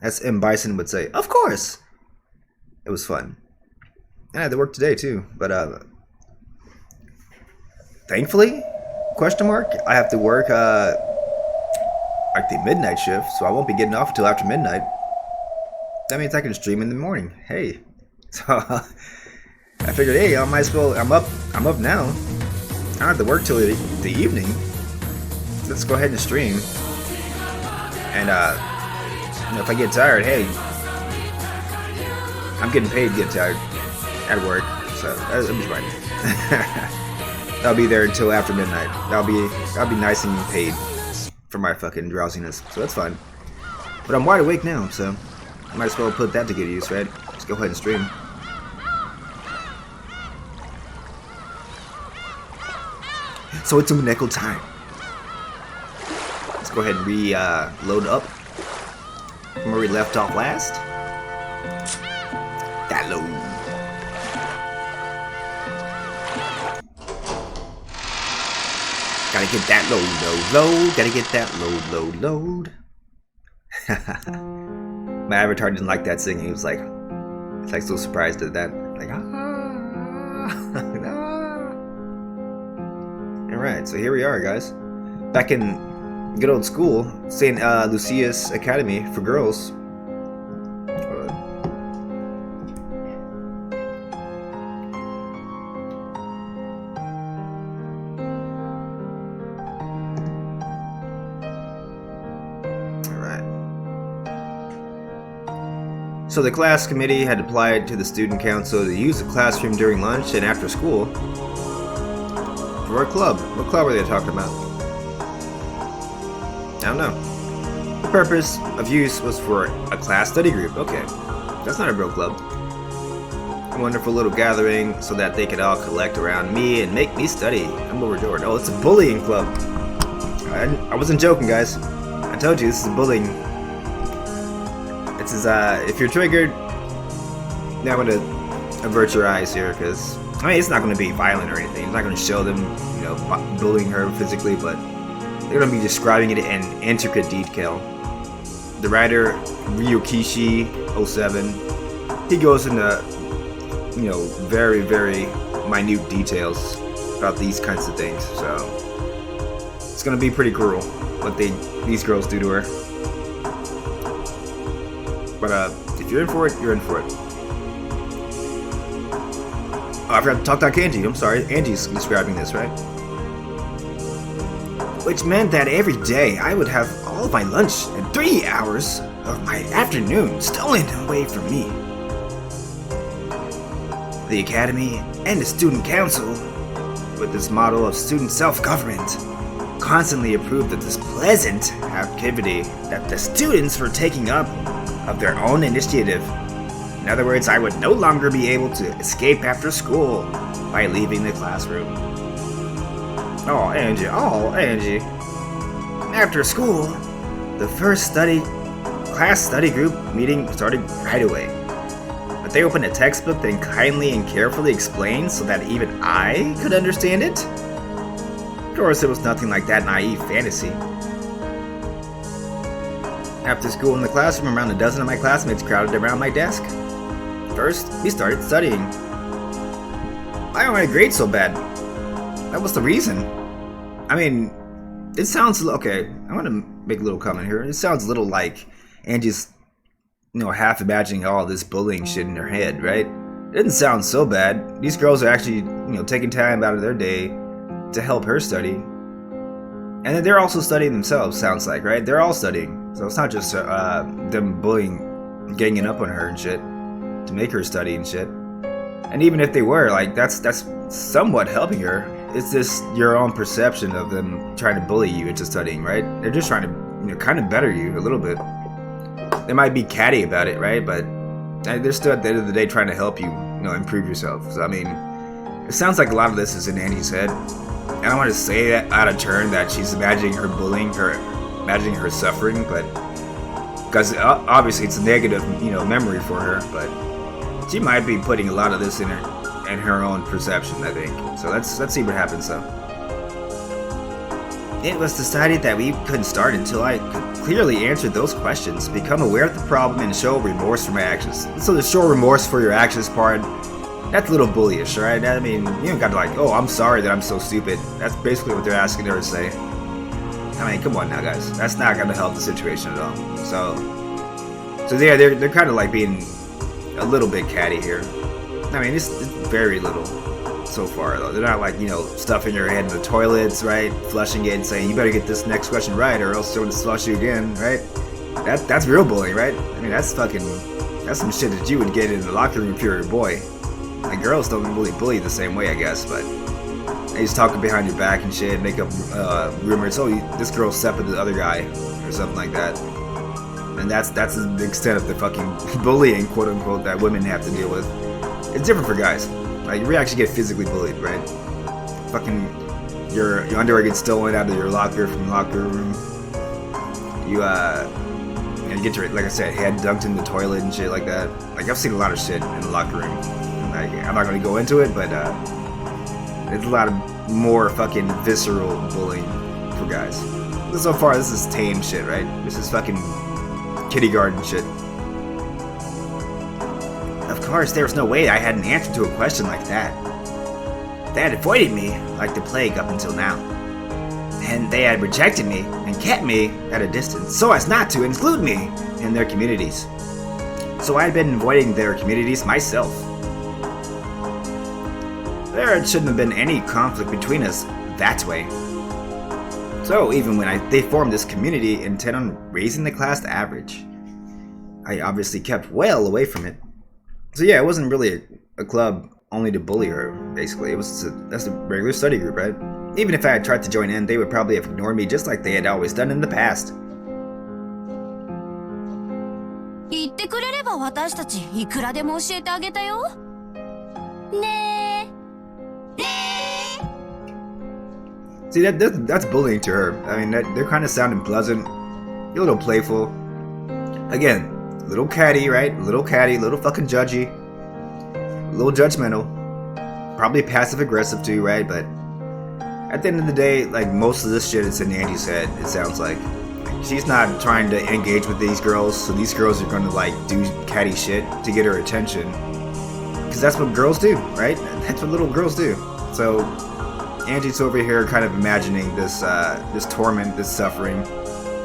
As M. Bison would say, of course! It was fun. And I had to work today too, but thankfully, question mark, I have to work like the midnight shift, so I won't be getting off until after midnight. That means I can stream in the morning. Hey. So I figured, hey, I might as well, I'm up now. I don't have to work till the evening. Let's go ahead and stream. And you know, if I get tired, hey, I'm getting paid to get tired at work, so that'll be fine. I'll be there until after midnight. I'll be nice and paid for my fucking drowsiness, so that's fine. But I'm wide awake now, so I might as well put that to good use, right? Let's go ahead and stream. So it's Umineko time. Let's go ahead and reload up from where we left off last. That load. Gotta get that load. Gotta get that load. My avatar didn't like that singing. He was like, so surprised at that. Like, Alright, so here we are, guys. Back in good old school, St. Lucia's Academy for girls. So the class committee had applied to the student council to use the classroom during lunch and after school for a club. What club were they talking about? I don't know. The purpose of use was for a class study group. Okay, that's not a real club. A wonderful little gathering so that they could all collect around me and make me study. I'm overjoyed. Oh, it's a bullying club. I wasn't joking, guys. I told you, this is bullying. This is, if you're triggered, now I'm gonna avert your eyes here, because, I mean, it's not gonna be violent or anything. It's not gonna show them, you know, bullying her physically, but they're gonna be describing it in intricate detail. The writer, Ryukishi07, he goes into, you know, very, very minute details about these kinds of things, so it's gonna be pretty cruel what these girls do to her. But if you're in for it, you're in for it. Oh, I forgot to talk to Angie. I'm sorry. Angie's describing this, right? Which meant that every day I would have all of my lunch and 3 hours of my afternoon stolen away from me. The Academy and the Student Council, with this model of student self-government, constantly approved of this pleasant activity that the students were taking up of their own initiative. In other words, I would no longer be able to escape after school by leaving the classroom. Oh, Angie. After school, the first class study group meeting started right away. But they opened a textbook, then kindly and carefully explained so that even I could understand it. Of course, it was nothing like that naive fantasy. After school in the classroom, around a dozen of my classmates crowded around my desk. First, we started studying. Why are my grades so bad? That was the reason. I mean, it sounds... Okay, I want to make a little comment here. It sounds a little like Angie's, you know, half imagining all this bullying shit in her head, right? It didn't sound so bad. These girls are actually, you know, taking time out of their day to help her study. And then they're also studying themselves, sounds like, right? They're all studying. So it's not just them bullying, ganging up on her and shit to make her study and shit. And even if they were, like, that's somewhat helping her. It's just your own perception of them trying to bully you into studying, right? They're just trying to, you know, kind of better you a little bit. They might be catty about it, right? But they're still at the end of the day trying to help you, you know, improve yourself. So I mean, it sounds like a lot of this is in Annie's head. I don't want to say that out of turn that she's imagining her bullying, imagining her suffering, but because obviously it's a negative, you know, memory for her. But she might be putting a lot of this in her own perception, I think. So let's see what happens, though. It was decided that we couldn't start until I could clearly answered those questions, become aware of the problem, and show remorse for my actions. So the show remorse for your actions part, that's a little bullyish, right? I mean, you don't gotta like, oh, I'm sorry that I'm so stupid. That's basically what they're asking her to say. I mean, come on now, guys. That's not gonna help the situation at all. So yeah, they're kind of like being a little bit catty here. I mean, it's very little so far, though. They're not like, you know, stuffing your head in the toilets, right? Flushing it and saying, you better get this next question right or else they're gonna flush you again, right? That's real bullying, right? I mean, that's some shit that you would get in the locker room if you were a boy. Like, girls don't really bully the same way, I guess, but they just talking behind your back and shit, make up rumors. Oh, this girl slept with the other guy or something like that. And that's the extent of the fucking bullying, quote unquote, that women have to deal with. It's different for guys. Like, you actually get physically bullied, right? Fucking your underwear gets stolen out of your locker from the locker room. You get your, like I said, head dunked in the toilet and shit like that. Like, I've seen a lot of shit in the locker room. Like, I'm not gonna go into it, but it's a lot of more fucking visceral bullying for guys. So far, this is tame shit, right? This is fucking kindergarten shit. Of course, there was no way I had an answer to a question like that. They had avoided me like the plague up until now. And they had rejected me and kept me at a distance so as not to include me in their communities. So I had been avoiding their communities myself. There shouldn't have been any conflict between us that way. So even when they formed this community intent on raising the class average, I obviously kept well away from it. So yeah, it wasn't really a club only to bully her, basically. That's a regular study group, right? Even if I had tried to join in, they would probably have ignored me just like they had always done in the past. 言ってくれれば私たちいくらでも教えてあげたよ。ねえ。ねえ。 See, that's bullying to her. I mean, they're kind of sounding pleasant, a little playful. Again, a little catty, right? A little catty, a little fucking judgy, a little judgmental. Probably passive-aggressive too, right? But at the end of the day, like, most of this shit is in Angie's head, it sounds like. She's not trying to engage with these girls, so these girls are gonna, like, do catty shit to get her attention. Because that's what girls do, right? That's what little girls do. So Angie's over here kind of imagining this this torment, this suffering.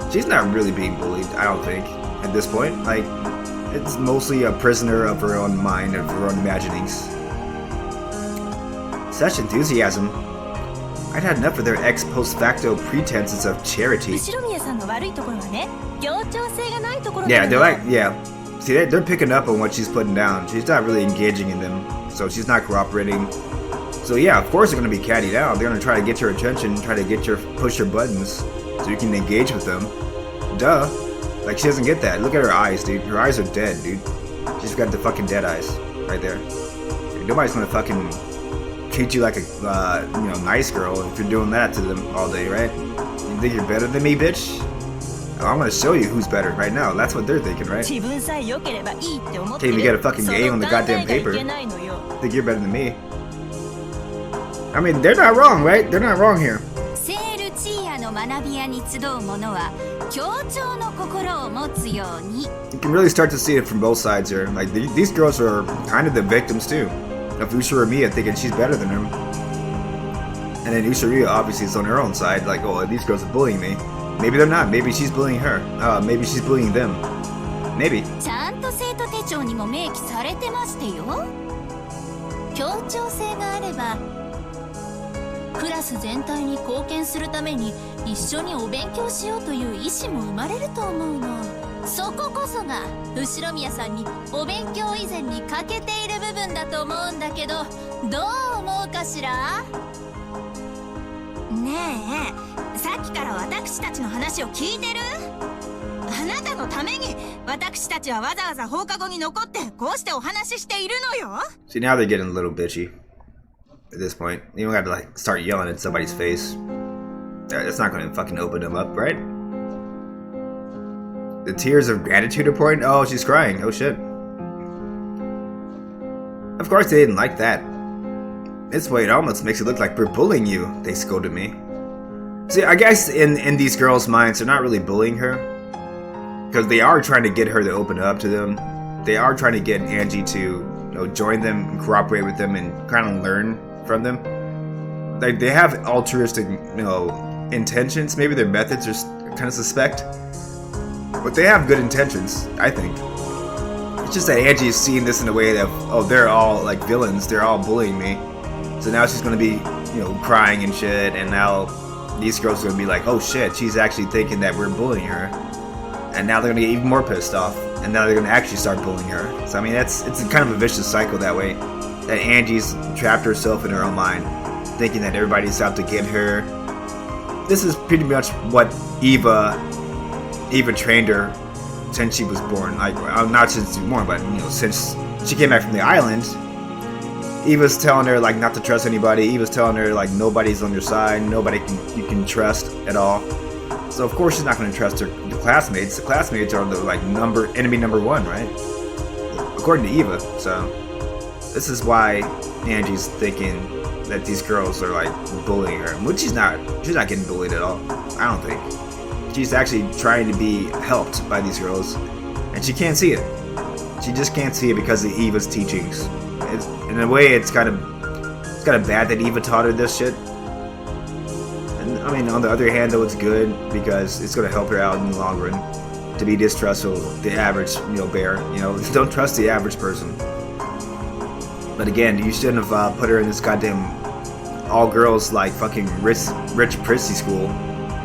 She's not really being bullied, I don't think, at this point. Like, it's mostly a prisoner of her own mind, of her own imaginings. Such enthusiasm. I'd had enough of their ex post facto pretenses of charity. Yeah, they're like, yeah. See, they're picking up on what she's putting down. She's not really engaging in them, so she's not cooperating. So yeah, of course they're gonna be catty now. They're gonna try to get your attention, try to push your buttons, so you can engage with them. Duh. Like, she doesn't get that. Look at her eyes, dude. Her eyes are dead, dude. She's got the fucking dead eyes right there. Nobody's gonna fucking treat you like a nice girl if you're doing that to them all day, right? You think you're better than me, bitch? Oh, I'm gonna show you who's better right now. That's what they're thinking, right? Can't even get a fucking A on the goddamn paper. Think you're better than me? I mean, they're not wrong, right? They're not wrong here. You can really start to see it from both sides here. Like, these girls are kind of the victims too. Of Ushiromiya thinking she's better than him. And then Ushiromiya obviously is on her own side, like, oh, these girls are bullying me. Maybe they're not. Maybe she's bullying her. Maybe she's bullying them. Maybe. ちゃんと生徒手帳にも明記されてましてよ。協調性があれば、クラス全体に貢献するために一緒にお勉強しようという意思も生まれると思うの。そここそが後宮さんにお勉強以前に欠けている部分だと思うんだけど、どう思うかしら？ねえ、さっきから私たちの話を聞いてる？あなたのために私たちはわざわざ放課後に残ってこうしてお話ししているのよ。 See, now they're getting a little bitchy at this point. You don't have to like start yelling at somebody's face. That's not gonna fucking open them up, right? The tears of gratitude are pouring? Oh, she's crying. Oh shit. Of course they didn't like that. This way it almost makes it look like we're bullying you, they scolded me. See, I guess in these girls' minds, they're not really bullying her. because they are trying to get her to open up to them. They are trying to get Angie to join them and cooperate with them and kind of learn from them. They have altruistic intentions. Maybe their methods are kind of suspect, but they have good intentions, I think. It's just that Angie is seeing this in a way that, oh, they're all like villains, they're all bullying me, so now she's gonna be crying and shit, and now these girls are gonna be like, oh shit, she's actually thinking that we're bullying her, and now they're gonna get even more pissed off, and now they're gonna actually start bullying her. So I mean, it's kind of a vicious cycle that way, that Angie's trapped herself in her own mind, thinking that everybody's out to get her. This is pretty much what Eva trained her since she was born. Like, not since she was born, but since she came back from the island, Eva's telling her like not to trust anybody. Eva's telling her like nobody's on your side, nobody you can trust at all. So of course she's not going to trust the classmates. The classmates are the like enemy number one, right? According to Eva. So this is why Angie's thinking that these girls are like bullying her, which she's not getting bullied at all. I don't think. She's actually trying to be helped by these girls, and she can't see it. She just can't see it because of Eva's teachings. In a way, it's kind of bad that Eva taught her this shit. And I mean, on the other hand, though, it's good because it's going to help her out in the long run to be distrustful of the average, bear. Don't trust the average person. But again, you shouldn't have put her in this goddamn all girls like fucking rich prissy school.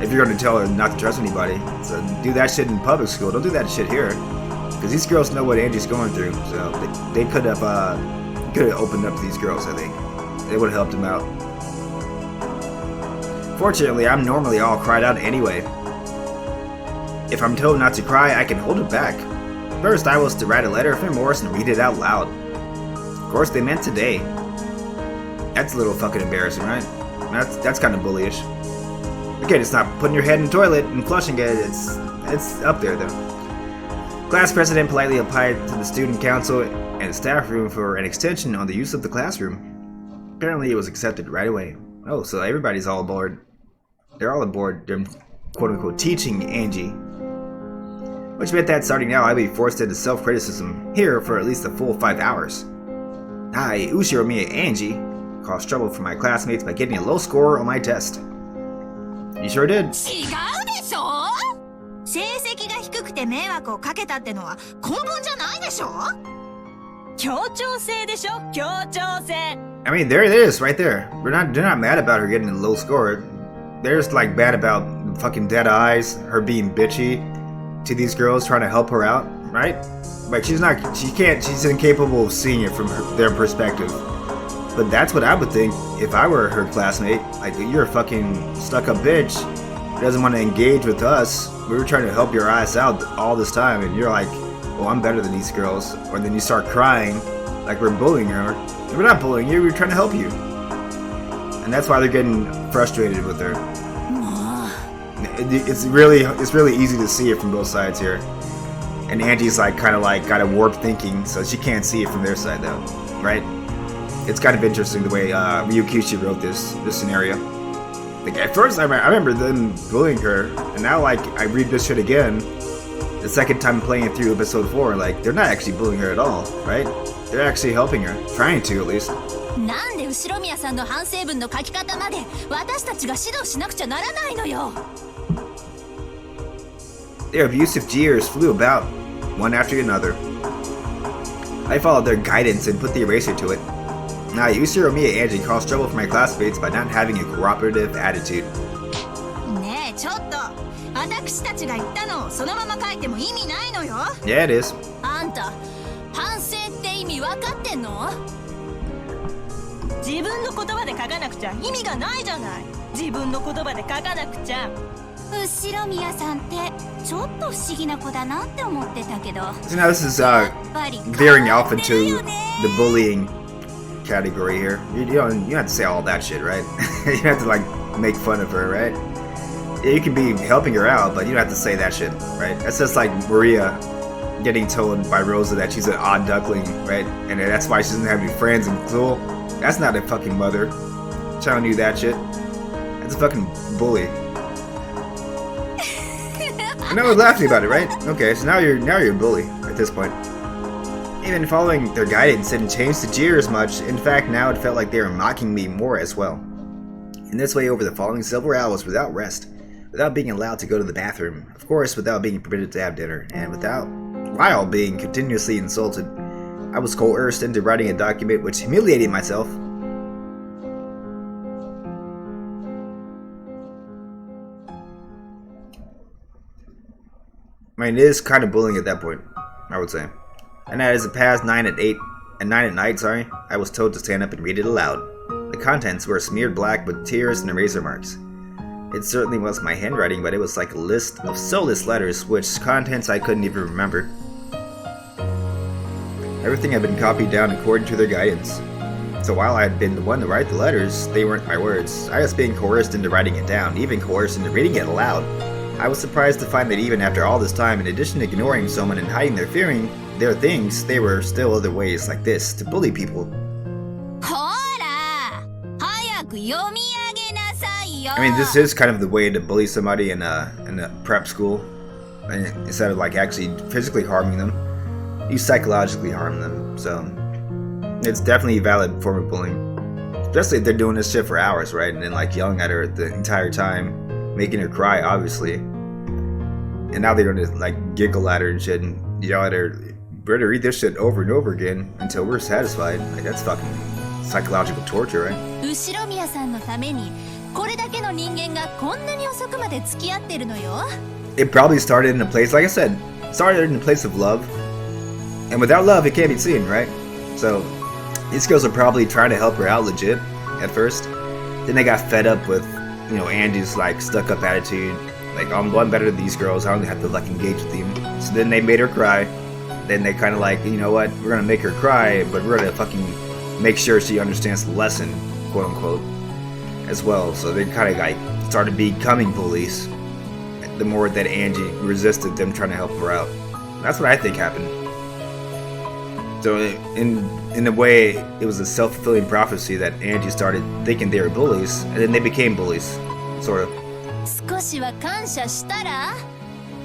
If you're going to tell her not to trust anybody, so do that shit in public school. Don't do that shit here, because these girls know what Angie's going through. So they could have opened up to these girls. I think they would have helped them out. Fortunately, I'm normally all cried out anyway. If I'm told not to cry, I can hold it back. First, I was to write a letter of remorse and read it out loud. Of course, they meant today. That's a little fucking embarrassing, right? That's kind of bullyish. Again, it's not putting your head in the toilet and flushing it. It's up there though. Class president politely applied to the student council and staff room for an extension on the use of the classroom. Apparently, it was accepted right away. Oh, so everybody's all aboard. They're all aboard. They're quote-unquote teaching Angie. Which meant that starting now, I'd be forced into self-criticism here for at least a full 5 hours. I, Ushiromiya Angie, caused trouble for my classmates by getting a low score on my test. You sure did. 違うでしょ。成績が低くて迷惑をかけたってのは根本じゃないでしょ。協調性でしょ、協調性。I mean, there it is, right there. They're not mad about her getting a low score. They're just like bad about fucking dead eyes, her being bitchy to these girls trying to help her out, right? Like she's incapable of seeing it from their perspective. But that's what I would think if I were her classmate. Like, you're a fucking stuck-up bitch who doesn't want to engage with us. We were trying to help your ass out all this time, and you're like, well, I'm better than these girls. Or then you start crying like we're bullying her. And we're not bullying you, we're trying to help you. And that's why they're getting frustrated with her. It's really easy to see it from both sides here. And Angie's like kind of like got a warped thinking, so she can't see it from their side though, right? It's kind of interesting the way Ryukishi wrote this scenario. Like at first, I remember them bullying her, and now like I read this shit again, the second time playing it through episode 4, like they're not actually bullying her at all, right? They're actually helping her, trying to at least. なんで後宮さんの反省文の書き方まで私たちが指導しなくちゃならないのよ。Their abusive jeers flew about, one after another. I followed their guidance and put the eraser to it. Now, Ushiromiya Angie caused trouble for my classmates by not having a cooperative attitude. ねえ、ちょっと。私たちが言ったのをそのまま書いても意味ないのよ。Yeah, it is. あんた、反省って意味分かってんの？自分の言葉で書かなくちゃ意味がないじゃない。自分の言葉で書かなくちゃ。後宮さんってちょっと不思議な子だなって思ってたけど。So now this is veering off into the bullying category here. You don't have to say all that shit, right? You have to like make fun of her, right? Yeah, you can be helping her out, but you don't have to say that shit, right? That's just like Maria getting told by Rosa that she's an odd duckling, right? And that's why she doesn't have any friends in school. That's not a fucking mother telling you that shit. That's a fucking bully. No one laughed about it, right? Okay, so now you're a bully at this point. Even following their guidance didn't change the jeers much. In fact, now it felt like they were mocking me more as well. In this way, over the following several hours, without rest, without being allowed to go to the bathroom, of course, without being permitted to have dinner, and while being continuously insulted, I was coerced into writing a document which humiliated myself. I mean, it is kind of bullying at that point, I would say. And as it passed 9 at night, I was told to stand up and read it aloud. The contents were smeared black with tears and eraser marks. It certainly was my handwriting, but it was like a list of soulless letters, which contents I couldn't even remember. Everything had been copied down according to their guidance. So while I had been the one to write the letters, they weren't my words. I was being coerced into writing it down, even coerced into reading it aloud. I was surprised to find that even after all this time, in addition to ignoring someone and hiding their things, there were still other ways like this to bully people. I mean, this is kind of the way to bully somebody in a prep school. Instead of like actually physically harming them, you psychologically harm them. So it's definitely a valid form of bullying. Especially if they're doing this shit for hours, right? And then like yelling at her the entire time, making her cry, obviously. And now they're gonna like giggle at her and shit and yell at her. Better read this shit over and over again until we're satisfied. Like, that's fucking psychological torture, right? It probably started in a place, like I said, started in a place of love. And without love, it can't be seen, right? So, these girls are probably trying to help her out legit at first. Then they got fed up with, Angie's like stuck up attitude. Like, I'm better than these girls, I don't have to like engage with them. So then they made her cry. Then they kind of like, you know what, we're gonna make her cry, but we're gonna fucking make sure she understands the lesson, quote unquote, as well. So they kind of like started becoming bullies the more that Angie resisted them trying to help her out. That's what I think happened. So in a way, it was a self-fulfilling prophecy that Angie started thinking they were bullies, and then they became bullies, sort of.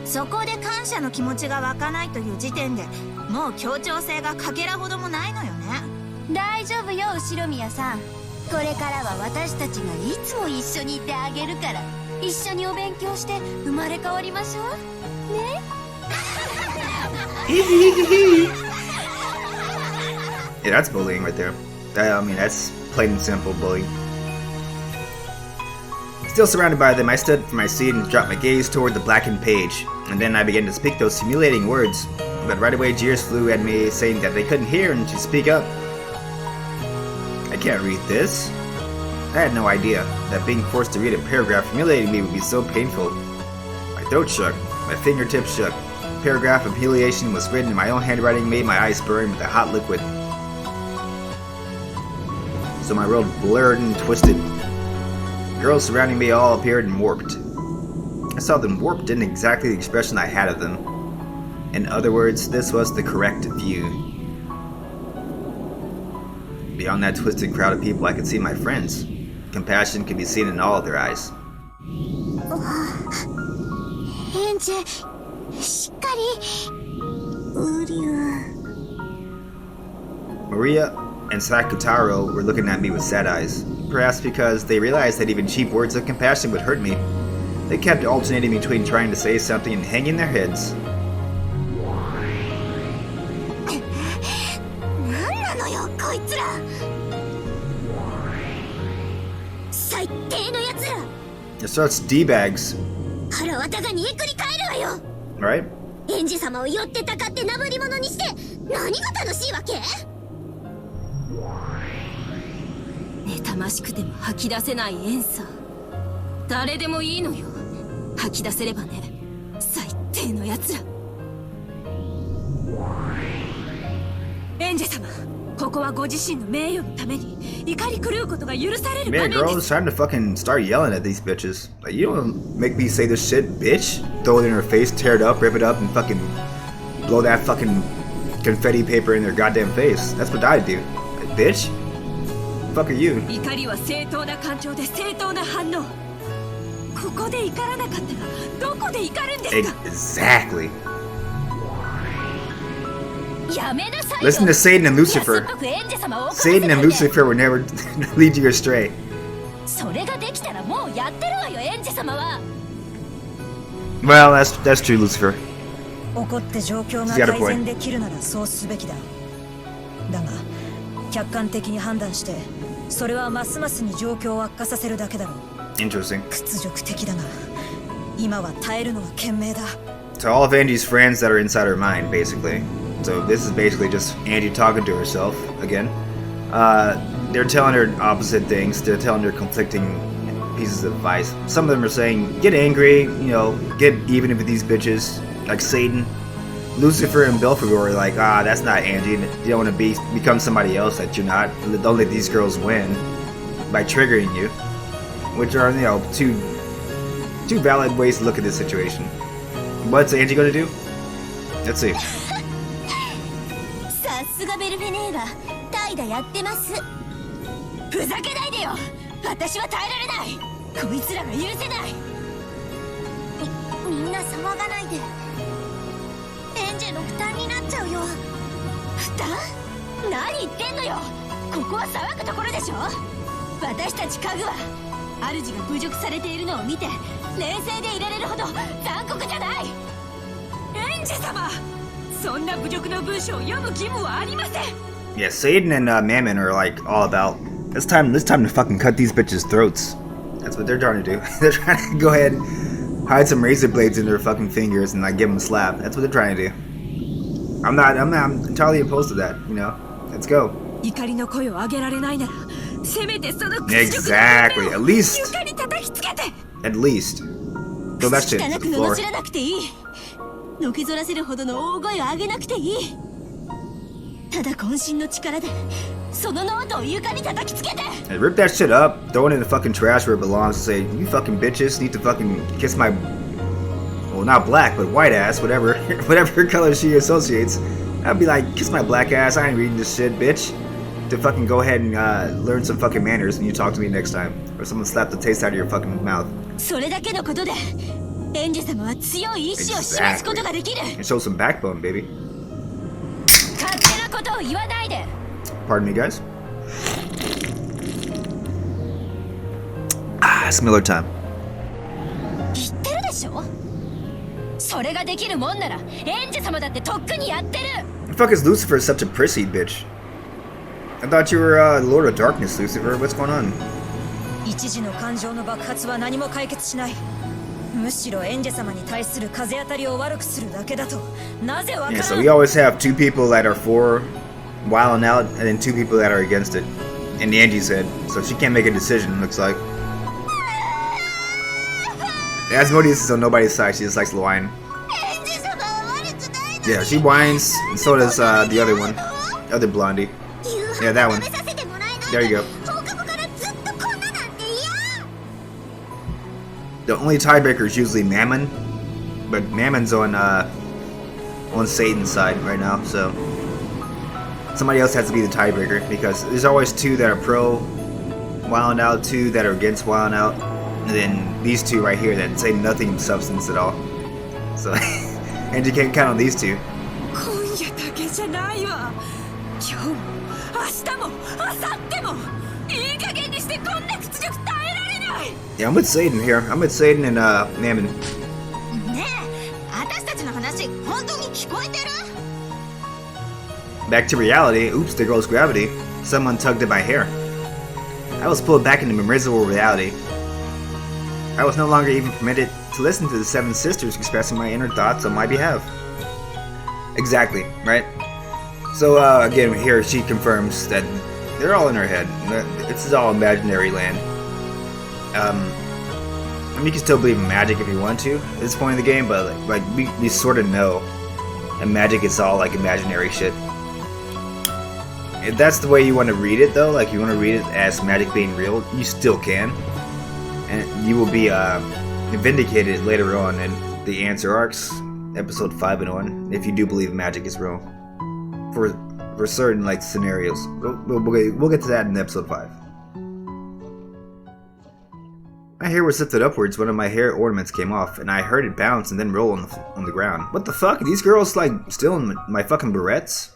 そこで感謝の気持ちが湧かないという時点でもう協調性がかけらほどもないのよね。大丈夫よ、後宮さん。これからは私たちがいつも一緒にいてあげるから、一緒にお勉強して生まれ変わりましょうね。Yeah, that's bullying right there. I mean, that's plain and simple bullying. Still surrounded by them, I stood from my seat and dropped my gaze toward the blackened page, and then I began to speak those humiliating words, but right away jeers flew at me saying that they couldn't hear and to speak up. I can't read this. I had no idea that being forced to read a paragraph humiliating me would be so painful. My throat shook, my fingertips shook. A paragraph of humiliation was written in my own handwriting, made my eyes burn with a hot liquid. So my world blurred and twisted. Girls surrounding me all appeared and warped. I saw them warped in exactly the expression I had of them. In other words, this was the correct view. Beyond that twisted crowd of people, I could see my friends. Compassion could be seen in all of their eyes. Maria and Sakutaro were looking at me with sad eyes. Perhaps because they realized that even cheap words of compassion would hurt me. They kept alternating between trying to say something and hanging their heads. They're such D-bags. Right? エンジ様を寄ってたかってなぶり者にして何が楽しいわけ？妬ましくても吐き出せないエンさ。誰でもいいのよ。吐き出せればね。最低のやつら。エンジ様、ここはご自身の名誉のために怒り狂うことが許される場面です。 Man, girl, it's time to fucking start yelling at these bitches. Like, you don't make me say this shit, bitch. Throw it in her face, tear it up, rip it up, and fucking blow that fucking confetti paper in their goddamn face. That's what I do. Like, bitch. Fuck are you? 怒りは正当な感情で正当な反応。ここで怒らなかったらどこで怒るんですか。 Exactly. やめなさいよ。 Listen to Satan and Lucifer. 安っぽくエンジェ様を怒らせ Satan な and いで。 Lucifer would never lead you astray. それができたらもうやってるわよ、エンジェ様は。 Well, that's true, Lucifer. 怒って状況が He's got a 改 point. 善できるならそうすべきだ。だが客観的に判断してそれはますますに状況を悪化させるだけだろう。 Interesting. 屈辱的だが今は耐えるのが賢明だ。 To all of Angie's friends that are inside her mind, basically. So this is basically just Angie talking to herself again. They're telling her opposite things. They're telling her conflicting pieces of advice. Some of them are saying, get angry, you know, get even with these bitches. Like Satan. Lucifer and Belphegor are like, that's not Angie. You don't want to become somebody else that you're not. Don't let these girls win by triggering you. Which are, you know, two valid ways to look at this situation. What's Angie gonna do? Let's see. さすがベルフェネーが代打やってます。ふざけないでよ。私は耐えられない。こいつらが許せない。みんな騒がないで。エンジェの負担になっちゃうよ。負担？何言ってんのよ。ここは騒ぐところでしょ。私たち家具は主が侮辱されているのを見て冷静でいられるほど残酷じゃない。エンジ様、そんな侮辱の文章を読む義務はありません。 Yeah, Satan and Mammon are like all about it's time to fucking cut these bitches' throats. That's what they're trying to do. They're trying to go ahead and hide some razor blades in their fucking fingers and like give them a slap. That's what they're trying to do. I'm entirely opposed to that, you know. Let's go. 怒りの声を上げられないなら、せめてその屈辱の Exactly. At least. 床に叩きつけて。 At least. Throw that shit 汚 to く the floor. 罵らなくていい。のけぞらせるほどの大声を上げなくていい。ただ渾身の力でそのノートを床に叩きつけて。 Hey, rip that shit up, throw it in the fucking trash where it belongs, and say, you fucking bitches need to fucking kiss my, well, not black, but white ass, whatever color she associates. I'd be like, kiss my black ass, I ain't reading this shit, bitch. To fucking go ahead and learn some fucking manners when you talk to me next time. Or someone slap the taste out of your fucking mouth. それだけのことでエンジェ様は強い意志を示すことができる。 And show some backbone, baby. 勝手なことを言わないで。 Pardon me, guys. It's Miller time. 言ってるでしょ。それができるもんならエンジェ様だってとっくにやってる。 The fuck is Lucifer such a prissy bitch? I thought you were Lord of Darkness, Lucifer. What's going on? 一時の感情の爆発は何も解決しない。むしろエンジェ様に対する風当たりを悪くするだけだとなぜわから Yeah, ん。 so we always have two people that are for wilding out and then two people that are against it. And Angie said, so she can't make a decision, looks like. Asmodeus is on nobody's side, she just likes to whine. エンジェ様は悪くないの。 Yeah, she whines, and so does the other one. The other blondie. Yeah, that one. There you go. The only tiebreaker is usually Mammon, but Mammon's on Satan's side right now, so somebody else has to be the tiebreaker because there's always two that are pro Wild Out, two that are against Wild Out, and then these two right here that say nothing of substance at all. So, and you can't count on these two. 今夜だけじゃないわ。今日も明日も明後日もいい加減にしてこんな屈辱耐えられない。 Yeah, I'm with Satan here. I'm with Satan and Mammon. ねえ、私たちの話本当に聞こえてる？ Back to reality. Oops, there goes gravity. Someone tugged at my hair. I was pulled back into miserable reality. I was no longer even permitted to listen to the seven sisters expressing my inner thoughts on my behalf. Exactly, right? So again, here she confirms that they're all in her head. This is all imaginary land. I mean, you can still believe in magic if you want to at this point in the game, but like we sort of know that magic is all like imaginary shit. If that's the way you want to read it, though, like you want to read it as magic being real, you still can, and you will be vindicated later on in the Answer Arcs, episode 5 and on, if you do believe magic is real. For certain like scenarios, we'll get to that in episode 5. My hair was lifted upwards. One of my hair ornaments came off, and I heard it bounce and then roll on the ground. What the fuck? Are these girls like stealing my fucking barrettes?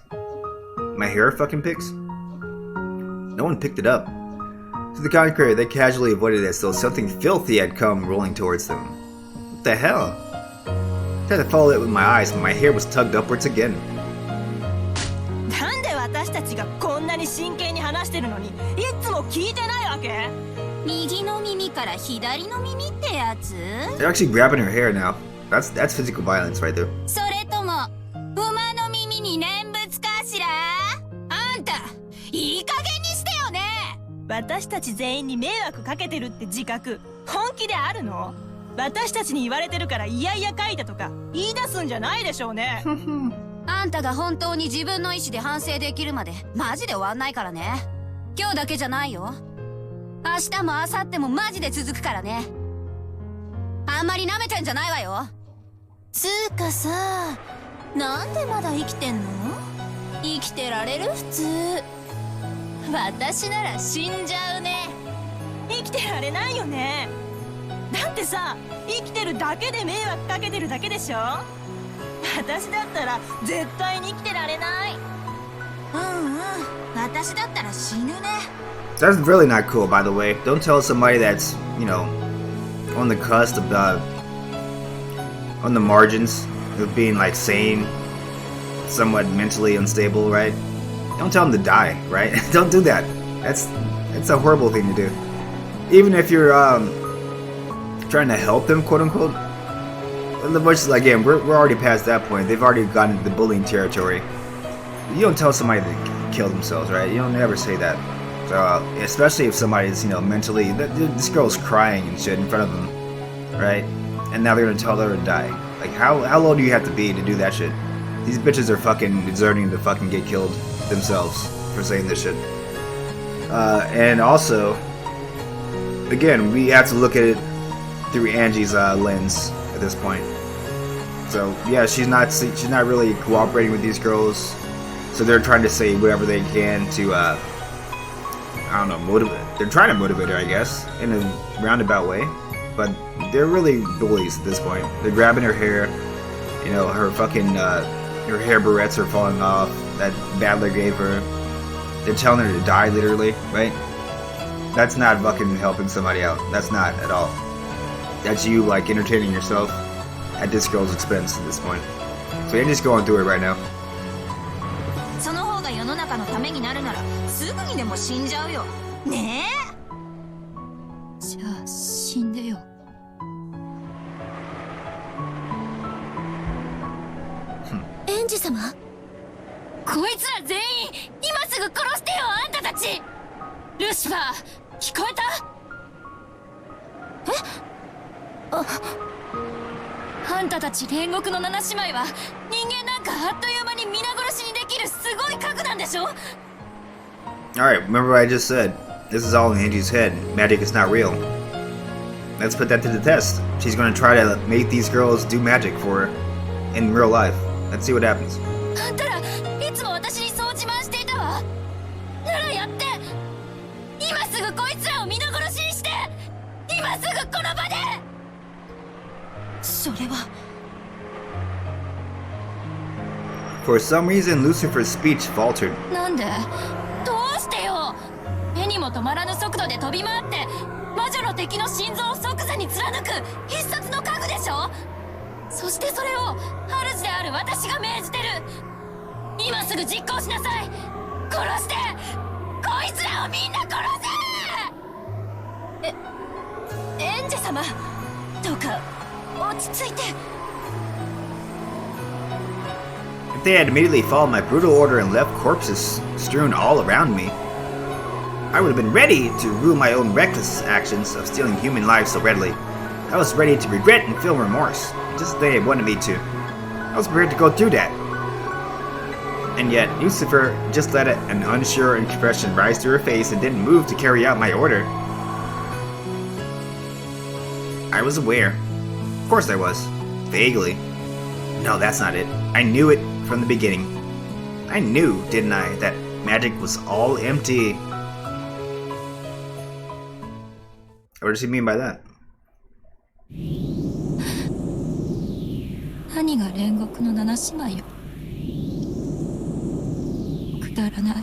My hair fucking picks? No one picked it up. To the contrary, they casually avoided it as though something filthy had come rolling towards them. What the hell? I tried to follow it with my eyes, but my hair was tugged upwards again. なんで私たちがこんなに真剣に話してるのにいつも聞いてないわけ？右の耳から左の耳ってやつ？ They're actually grabbing her hair now. That's physical violence right there. それとも馬の耳に念仏かしら？あんたいい加減にしてよね。私たち全員に迷惑かけてるって自覚本気であるの？私たちに言われてるからいやいや書いたとか言い出すんじゃないでしょうね。あんたが本当に自分の意思で反省できるまでマジで終わんないからね。今日だけじゃないよ。明日も明後日もマジで続くからね。あんまり舐めてんじゃないわよ。つーかさ、なんでまだ生きてんの？生きてられる？普通。私なら死んじゃうね。生きてられないよね。だってさ、生きてるだけで迷惑かけてるだけでしょ。私だったら絶対に生きてられない。私だったら死ぬね。That's really not cool, by the way. Don't tell somebody that's, you know, on the cusp of on the margins of being like sane, somewhat mentally unstable, right? Don't tell them to die, right? Don't do that. That's a horrible thing to do. Even if you're trying to help them, quote unquote. Which, again, we're already past that point. They've already gotten into the bullying territory. You don't tell somebody to kill themselves, right? You don't ever say that. So, especially if somebody's, you know, mentally, this girl's crying and shit in front of them, right? And now they're gonna tell her to die. Like, how low do you have to be to do that shit? These bitches are fucking deserving to fucking get killed themselves for saying this shit. And also, again, we have to look at it through Angie's lens at this point. So yeah, she's not really cooperating with these girls. So they're trying to say whatever they can to I don't know, motivate. They're trying to motivate her, I guess, in a roundabout way. But they're really bullies at this point. They're grabbing her hair. You know, her fucking her hair barrettes are falling off that Battler gave her. They're telling her to die, literally, right? That's not fucking helping somebody out. That's not at all. That's you, like, entertaining yourself at this girl's expense at this point. So you're just going through it right now. その方が世の中のためになるならすぐにでも死んじゃうよ。ねえ。じゃあ死んでよ。エンジ様？こいつら全員今すぐ殺してよ、あんたたち。ルシファー、聞こえた？あんたたち煉獄の七姉妹は人間なんかあっという間に皆殺しにできるすごい核なんでしょ？ Alright, remember what I just said. This is all in Angie's head. Magic is not real. Let's put that to the test. She's gonna try to make these girls do magic for her in real life. Let's see what happens. あんたらいつも私にそう自慢していたわ。ならやって。今すぐこいつらを皆殺しにして。今すぐこの場で。それは。For some reason, Lucifer's speech faltered. なんで？どうしてよ。目にも止まらぬ速度で飛び回って魔女の敵の心臓を即座に貫く必殺の家具でしょ。そしてそれを主である私が命じてる。今すぐ実行しなさい。殺してこいつらをみんな殺せ。エンジェ様、どうか落ち着いて。 If they had immediately followed my brutal order and left corpses strewn all around me, I would have been ready to rue my own reckless actions of stealing human lives so readily. I was ready to regret and feel remorse, just as they wanted me to. I was prepared to go through that. And yet, Lucifer just let an unsure expression rise to her face and didn't move to carry out my order. I was aware. Of course I was. Vaguely. No, that's not it. I knew it from the beginning. I knew, didn't I, that magic was all empty. What does he mean by that? 何が煉獄の七姉妹よ。くだらない。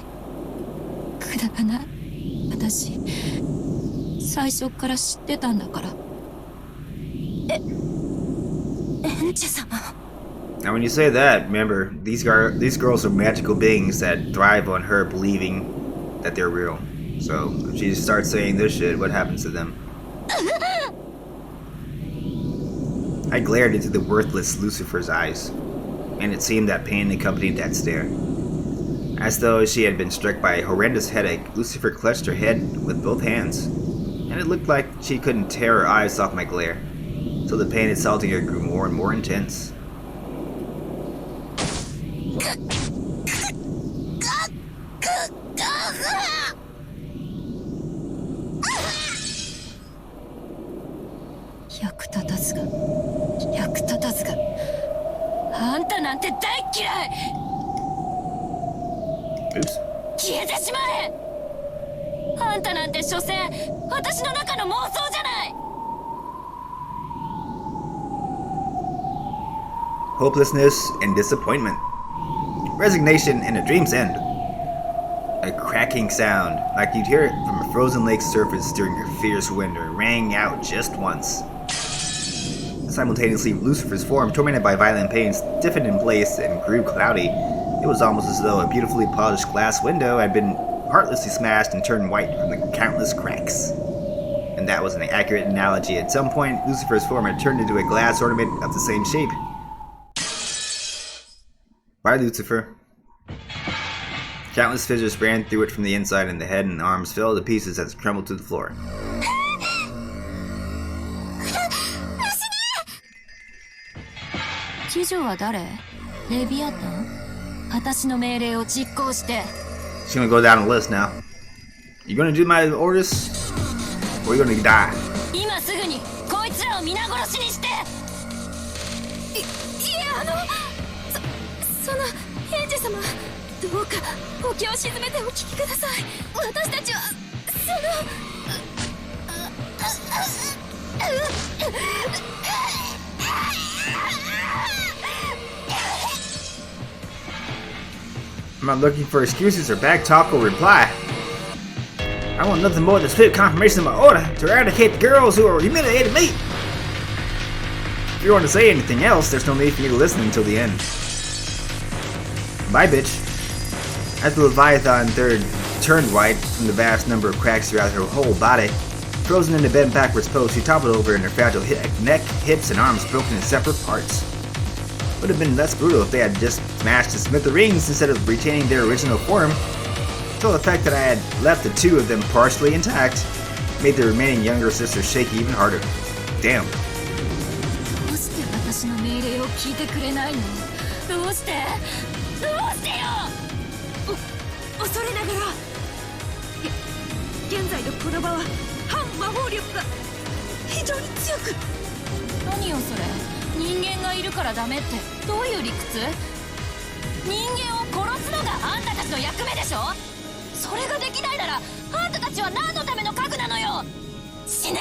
くだらない。私、最初から知ってたんだから。エンジェ様。 Now, when you say that, remember, these girls are magical beings that thrive on her believing that they're real. So, if she starts saying this shit, what happens to them? I glared into the worthless Lucifer's eyes, and it seemed that pain accompanied that stare. As though she had been struck by a horrendous headache, Lucifer clutched her head with both hands, and it looked like she couldn't tear her eyes off my glare, so the pain assaulting her grew more and more intense. 役立たずが、役立たずが。あんたなんて大嫌い。 Oops. 消えてしまえ。あんたなんて所詮私の中の妄想じゃない。 Hopelessness and disappointment. Resignation and a dream's end. A cracking sound, like you'd hear it from a frozen lake's surface during a fierce winter, rang out just once. Simultaneously, Lucifer's form, tormented by violent pain, stiffened in place and grew cloudy. It was almost as though a beautifully polished glass window had been heartlessly smashed and turned white from the countless cracks. And that was an accurate analogy. At some point, Lucifer's form had turned into a glass ornament of the same shape. Bye, Lucifer. Countless fissures ran through it from the inside, and the head and arms fell to pieces as it crumbled to the floor. 知女は誰？レビアタン？私の命令を実行して。 She's gonna go down the list now. You gonna do my orders? Or you gonna die? 今すぐにこいつらを皆殺しにして。いやそのエンジェ様、どうかお気を沈めてお聞きください。私たちはI'm not looking for excuses or back talk or reply. I want nothing more than swift confirmation of my order to eradicate the girls who are humiliating me. If you want to say anything else, there's no need for you to listen until the end. Bye, bitch. As the Leviathan turned white from the vast number of cracks throughout her whole body, frozen in the bent backwards pose, she toppled over and her fragile neck, hips, and arms broken in separate parts. Would have been less brutal if they had just smashed to smithereens instead of retaining their original form. So the fact that I had left the two of them partially intact made the remaining younger sister shake even harder. Damn. どうして私の命令を聞いてくれないの？どうしてよ。恐れながら現在のこの場は反魔法力が非常に強く。何よそれ。人間がいるからダメってどういう理屈？人間を殺すのがあんたたちの役目でしょ。それができないならあんたたちは何のための核なのよ。死ね。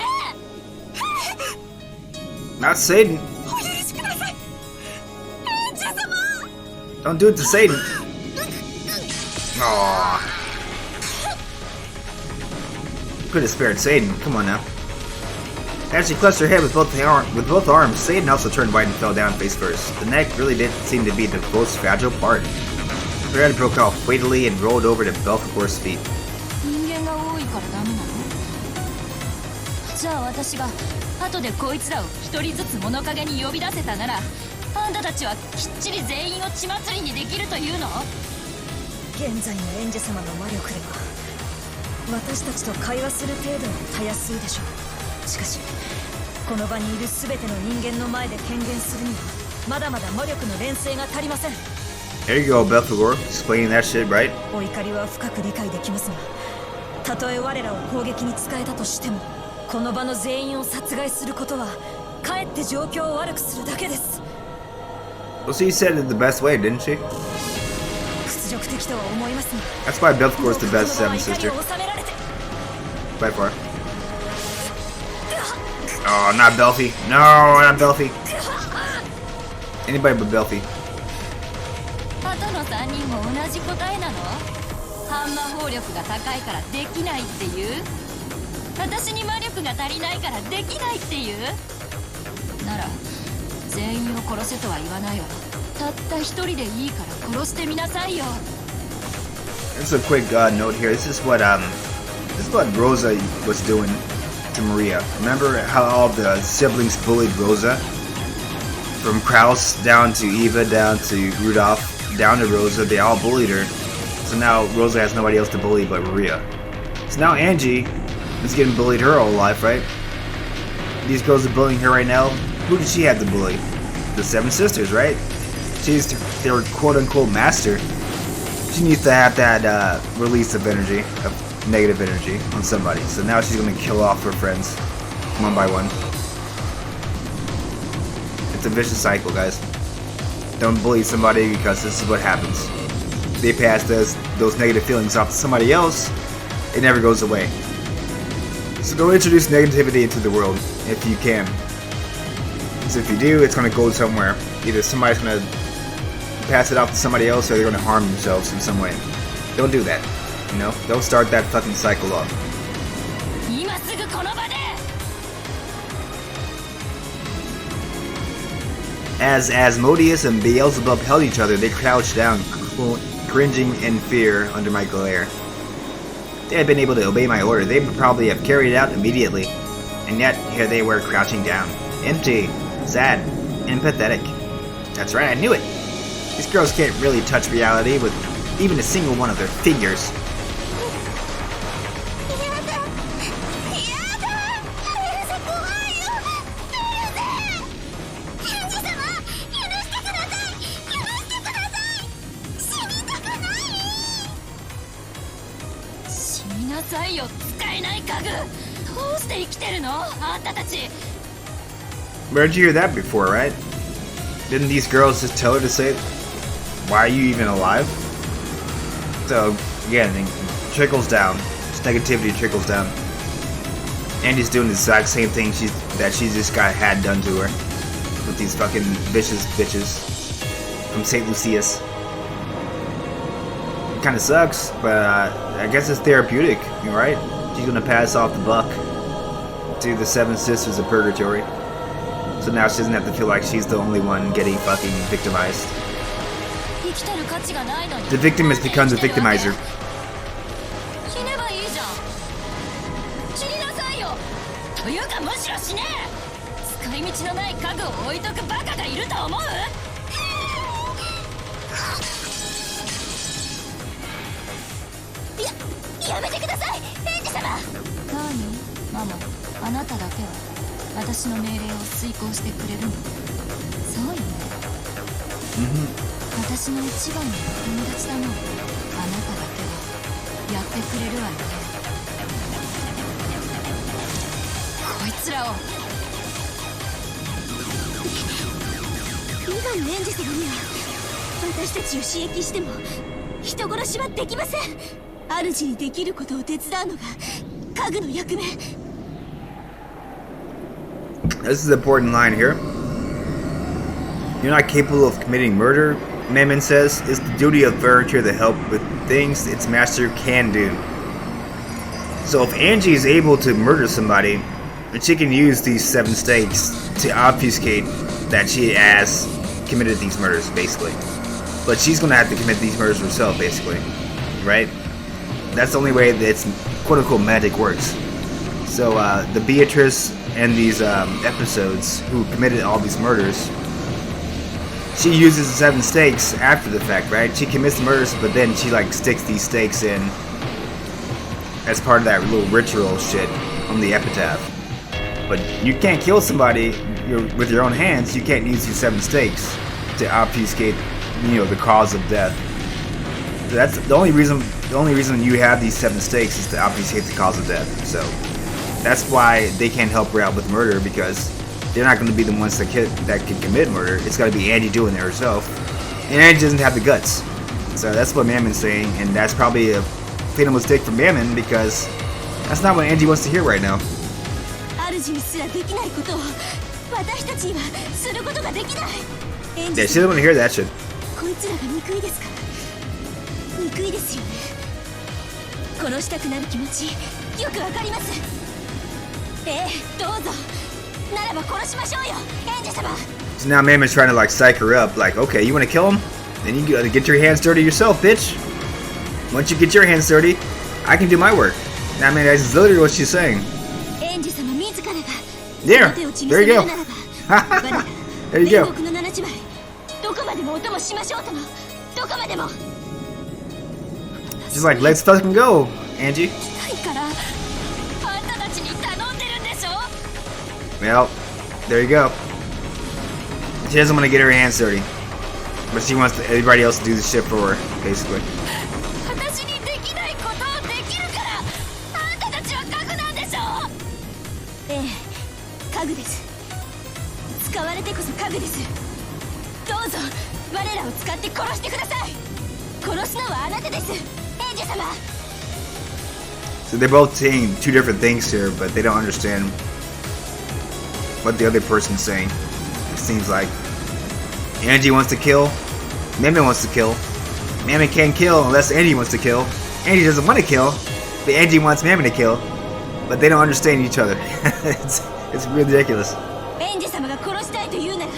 Not Satan. お許しください。エンジェ様。 Don't do it to Satan. Aww. Could have spared Satan. Come on now. As she clutched her head with both arms, Satan also turned white and fell down face first. The neck really did seem to be the most fragile part. Her head broke off fatally and rolled over to Belphegor's feet. 人間が多いからダメなの？じゃあ私が後でこいつらを一人ずつ物陰に呼び出せたなら、あんたたちはきっちり全員を血祭りにできるというの？現在のエンジェ様の魔力では私たちと会話する程度はたやすいでしょう。しかしこの場にいる全ての人間の前で権限するにはまだまだ魔力の連成が足りません。 There you go, Belphegor. Explaining that shit right. お怒りは深く理解できますが、たとえ我らを攻撃に使えたとしてもこの場の全員を殺害することはかえって状況を悪くするだけです。 Well, she said it the best way, didn't she? 屈辱的とは思いますが、 That's why Belphegor's the best seventh sister. By far. Oh, not Belfie. No, not Belfie. Anybody but Belfie. あとの3人も同じ答えなの？ハン魔法力が高いからできないっていう？私に魔力が足りないからできないっていう？なら全員を殺せとは言わないわ。たった一人でいいから殺してみなさいよ。Just a quick note here. This is what Rosa was doing to Maria. Remember how all the siblings bullied Rosa? From Kraus down to Eva, down to Rudolph, down to Rosa, they all bullied her. So now Rosa has nobody else to bully but Maria. So now Angie is getting bullied her whole life, right? These girls are bullying her right now. Who did she have to bully? The Seven Sisters, right? She's their quote-unquote master. She needs to have that release of energy, of negative energy on somebody. So now she's gonna kill off her friends, one by one. It's a vicious cycle, guys. Don't bully somebody because this is what happens. They pass those negative feelings off to somebody else, it never goes away. So don't introduce negativity into the world if you can. Because if you do, it's going to go somewhere. Either somebody's going to pass it off to somebody else or they're going to harm themselves in some way. Don't do that. You know? Don't start that fucking cycle off. As Asmodeus and Beelzebub held each other, they crouched down, cringing in fear under my glare. If they had been able to obey my order, they would probably have carried it out immediately. And yet, here they were crouching down. Empty, sad, and pathetic. That's right, I knew it! These girls can't really touch reality with even a single one of their figures. Where'd you hear that before, right? Didn't these girls just tell her to say, why are you even alive? So, again, it trickles down. This negativity trickles down. Andy's doing the exact same thing that she just had done to her. With these fucking vicious bitches from St. Lucia's. It kinda sucks, but I guess it's therapeutic, right? She's gonna pass off the buck to the Seven Sisters of Purgatory. So now she doesn't have to feel like she's the only one getting fucking victimized. The victim has become the victimizer. Mama, あなただけは私の命令を遂行してくれるの？そうよね。私の一番の友達だもん。あなただけはやってくれるわよね。こいつらを。今のエンジェ様には私たちを刺激しても人殺しはできません。主にできることを手伝うのが家具の役目。This is an important line here. You're not capable of committing murder, Mammon says. It's the duty of furniture to help with things its master can do. So if Angie is able to murder somebody, then she can use these 7 stakes to obfuscate that she has committed these murders, basically. But she's gonna have to commit these murders herself, basically. Right? That's the only way that it's quote-unquote magic works. So the Beatrice and these episodes who committed all these murders, she uses the 7 stakes after the fact, right? She commits the murders, but then she like sticks these stakes in as part of that little ritual shit on the epitaph. But you can't kill somebody with your own hands. You can't use these 7 stakes to obfuscate, the cause of death. So that's the only reason. The only reason you have these 7 stakes is to obfuscate the cause of death. So that's why they can't help her out with murder, because they're not going to be the ones that can commit murder. It's got to be Angie doing it herself, and Angie doesn't have the guts. So that's what Mammon's saying, and that's probably a fatal mistake for Mammon, because that's not what Angie wants to hear right now. すらできないことを私たちにはすることができない。エン Yeah, ジ she 様 doesn't want to hear that shit. こいつらが憎いですか？憎いですよね。殺したくなる気持ちよくわかります。ええ、どうぞ。ならば殺しましょうよ、エンジ様。 So now Mammon's trying to like psych her up, like, okay, you want to kill him? Then you gotta get your hands dirty yourself, bitch. Once you get your hands dirty, I can do my work. I mean, that's literally what she's saying. エンジ様自らが There, 手を血に there 染め you る go. ならば我ら There you 煉 go. 獄の七枚どこまでもお供しましょうとも。どこまでも。 She's like, let's fucking go, Angie. ないからあんたたちに頼んでるんでしょ。 Well, there you go. She doesn't want to get her hands dirty, but she wants everybody else to do the shit for her, basically. 私にできないことをできるからあんたたちは核なんでしょ。ええ、家具です。使われてこそ家具です。どうぞ我らを使って殺してください。殺すのはあなたです、エンジ様。 So they're both saying two different things here, but they don't understand what the other person's saying. It seems like Angie wants to kill, Mammon wants to kill. Mammon can't kill unless Angie wants to kill. Angie doesn't want to kill, but Angie wants Mammon to kill. But they don't understand each other. it's ridiculous. エンジ様が殺したいと言うなら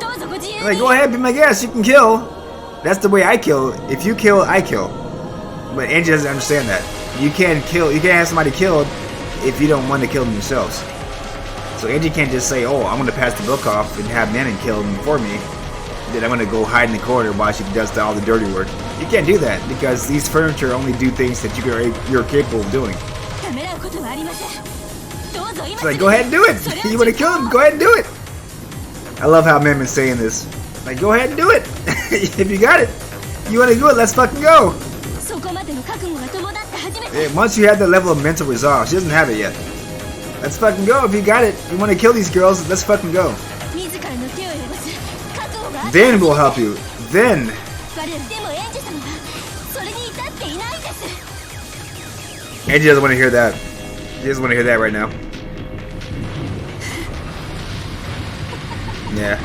どうぞご自由に。 Like, go ahead, be my guest. You can kill. That's the way I kill. If you kill, I kill. But Angie doesn't understand that. You can't kill. You can't have somebody killed if you don't want to kill them yourselves. So Angie can't just say, "Oh, I'm going to pass the book off and have Mammon kill him for me. Then I'm going to go hide in the corner while she does all the dirty work." You can't do that because these furniture only do things that you're capable of doing. ためらうことはありません。どうぞ今 It's like, go ahead and do it. You want to kill him? Go ahead and do it. I love how Mammon's saying this. Like, go ahead and do it. If you got it, you want to do it. Let's fucking go. そこまでの覚悟が伴って初め Yeah, て。 once you have that level of mental resolve, she doesn't have it yet. Let's fucking go. If you got it, you want to kill these girls, let's fucking go. 自らの手を汚す覚悟があった。 Then we'll help you. Then. 我らでもエンジ様はそれに至っていないんです。 Angie doesn't want to hear that. She doesn't want to hear that right now. Yeah.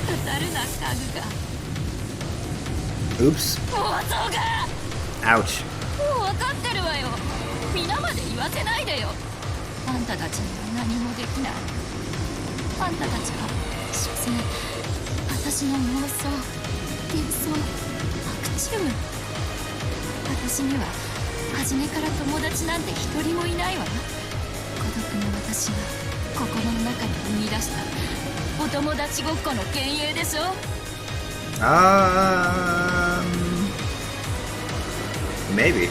語るな家具が Oops. 妄想が Ouch. もう分かってるわよ。皆まで言わせないでよ。あんたたちには何もできない。あんたたちは所詮私の妄想、幻想、悪チーム。私には初めから友達なんて一人もいないわ。孤独な私が心の中に生み出したお友達ごっこの幻影でしょ。Maybe.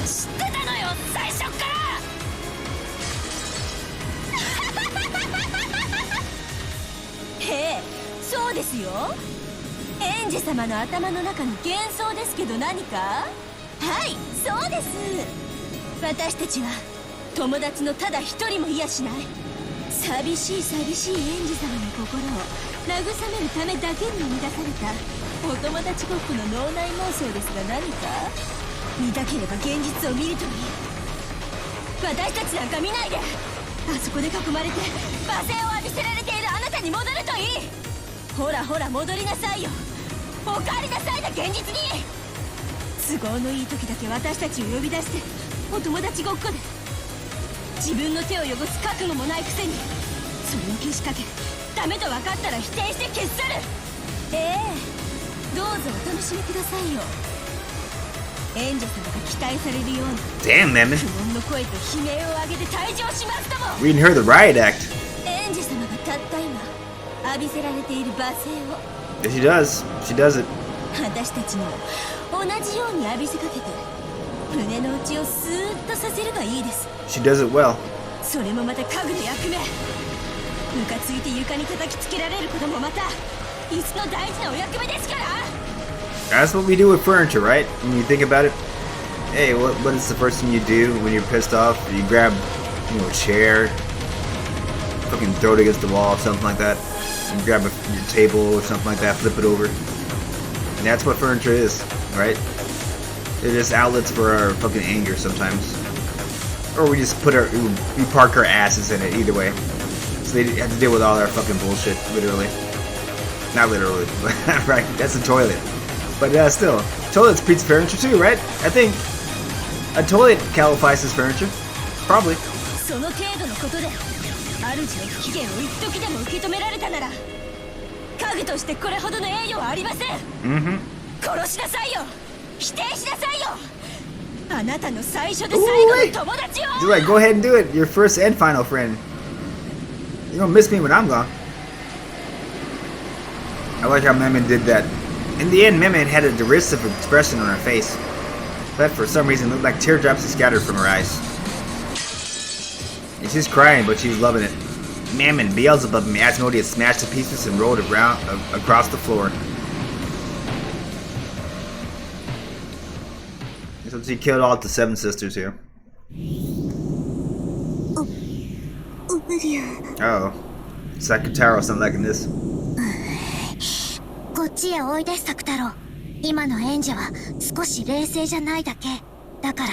知ってたのよ、最初から。へえ、そうですよ。エンジ様の頭の中の幻想ですけど何か？はい、そうです。私たちは友達のただ一人もいやしない。寂しい寂しいエンジ様の心を慰めるためだけに生み出されたお友達ごっこの脳内妄想ですが何か？見たければ現実を見るといい。私たちなんか見ないで、あそこで囲まれて罵声を浴びせられているあなたに戻るといい。ほらほら戻りなさいよ。おかえりなさいな現実に。都合のいい時だけ私たちを呼び出してお友達ごっこで自分の手を汚す覚悟もないくせにそれをけしかけダメと分かったら否定して消し去る。ええ、どうぞお楽しみくださいよ。演者様が期待されるような Damn, Mammon. 苦悶の声と悲鳴を上げて退場しますとも。 Reading her the riot act. エンジ様がたった今浴びせられている罵声を Yes, she does. She does it. 私たちにも同じように浴びせかけて胸の内をスーッとさせればいいです。 She does it well. それもまた家具の役目。ムカついて床に叩きつけられることもまた椅子の大事なお役目ですから。 That's what we do with furniture, right? When you think about it. Hey, what is the first thing you do when you're pissed off? You grab, a chair, fucking throw it against the wall, something like that. You grab your table or something like that, flip it over. And that's what furniture is. right? They're just outlets for our fucking anger sometimes. Or we just we park our asses in it, either way. So they have to deal with all our fucking bullshit, literally. Not literally, right? That's a toilet. But still, toilet's pizza furniture too, right? I think a toilet qualifies as furniture. Probably. その程度のことで主の不機嫌を一時でも受け止められたなら家具としてこれほどの栄誉はありません。殺しなさいよ、否定しなさいよ、あなたの最初で最後の友達を。 Do it, go ahead and do it. Your first and final friend. You're gonna miss me when I'm gone. I like how Memon did that. In the end, Memon had a derisive expression on her face, but for some reason it looked like teardrops had scattered from her eyes. And she's crying, but she's loving it. Mammon, Beelzebub, and Asmodeus smashed to pieces and rolled around across the floor. So she killed all the 7 sisters here. Oh, Sakutaro's not liking this. こっちへおいで、サク太郎。今の演者は少し冷静じゃないだけ。だから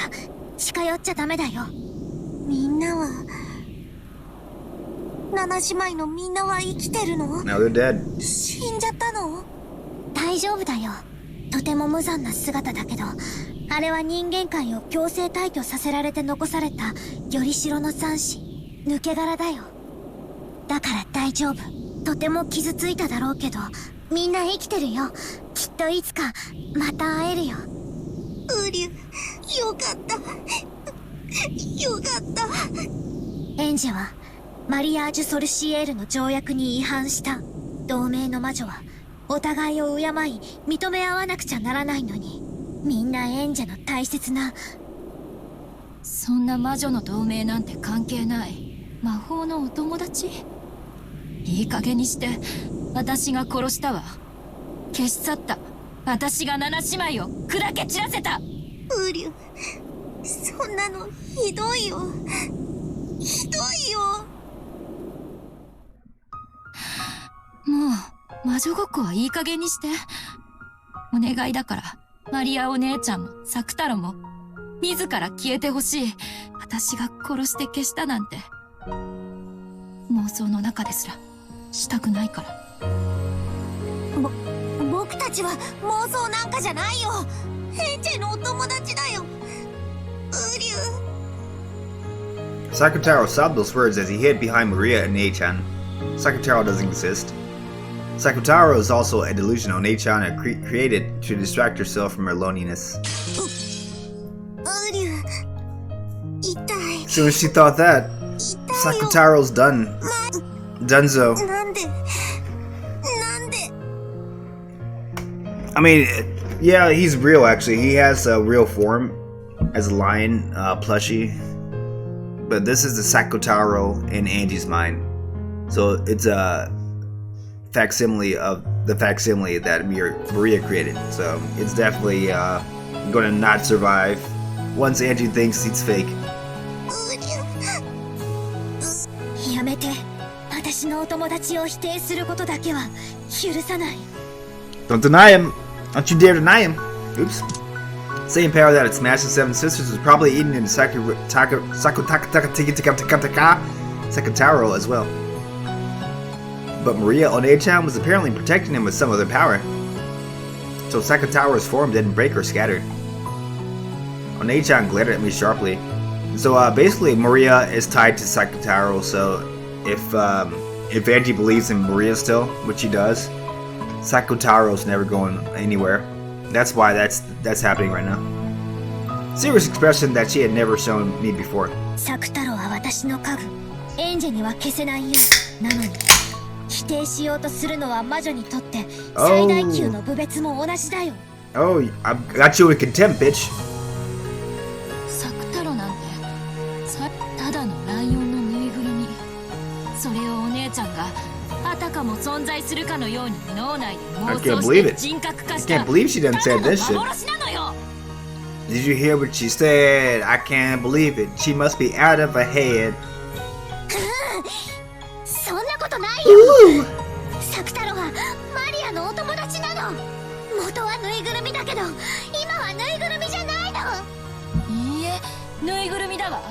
近寄っちゃダメだよ。みんなは7姉妹のみんなは生きてるの？ No, they're dead. 死んじゃったの？大丈夫だよ。とても無残な姿だけど、あれは人間界を強制退去させられて残されたよりしろの残滓、抜け殻だよ。だから大丈夫。とても傷ついただろうけど、みんな生きてるよ。きっといつかまた会えるよ。ウリュ、よかった。よかった。エンジェはマリアージュ・ソルシエールの条約に違反した。同盟の魔女はお互いを敬い認め合わなくちゃならないのに、みんなエンジェの大切な。そんな魔女の同盟なんて関係ない。魔法のお友達？いい加減にして。私が殺したわ。消し去った。私が7姉妹を砕け散らせた。ウリュ、そんなのひどいよ。ひどいよ。もう魔女ごっこはいい加減にして。お願いだから、マリアお姉ちゃんもサク太郎も自ら消えてほしい。私が殺して消したなんて妄想の中ですらしたくないから。僕たちは妄想なんかじゃないよ。エンジェのお友達だよ。ウリュ。 Sakutaro sobbed those words as he hid behind Maria and Neichan. Sakutaro doesn't exist. Sakutaro is also a delusion Neichan had created to distract herself from her loneliness. ウリュ、痛い。 As soon as she thought that, Sakutaro's done. Dunzo. なんで I mean, yeah, he's real actually. He has a real form as a lion plushie. But this is the Sakutaro in Angie's mind. So it's a facsimile of the facsimile that Maria created. So it's definitely gonna not survive once Angie thinks it's fake. やめて。私のお友達を否定することだけは許さない。 Don't deny him. Don't you dare deny him. Oops. Same power that had smashed the 7 sisters was probably eaten in Sakutaro as well. But Maria Onechan was apparently protecting him with some other power. So Sakutaro's form didn't break or scattered. Onechan glared at me sharply. So basically Maria is tied to Sakutaro, so if Angie believes in Maria still, which she does, Sakutaro's never going anywhere. That's why that's happening right now. Serious expression that she had never shown me before. サク太郎は私の家具。エンジェには消せないよ。なのに否定しようとするのは魔女にとって最大級の侮蔑も同じだよ。Oh, I got you in contempt, bitch. サク太郎なんてただのライオンのぬいぐるみ。それをお姉ちゃんがあたかも存在するかのように脳内で妄想して人格化した。 I can't believe she done said this shit. 幻なのよ。 Did you hear what she said? I can't believe it. She must be out of her head. そんなことないよ。サク太郎はマリアのお友達なの。元はぬいぐるみだけどはぬいぐるみじゃないの。いいえ、ぬいぐるみだわ。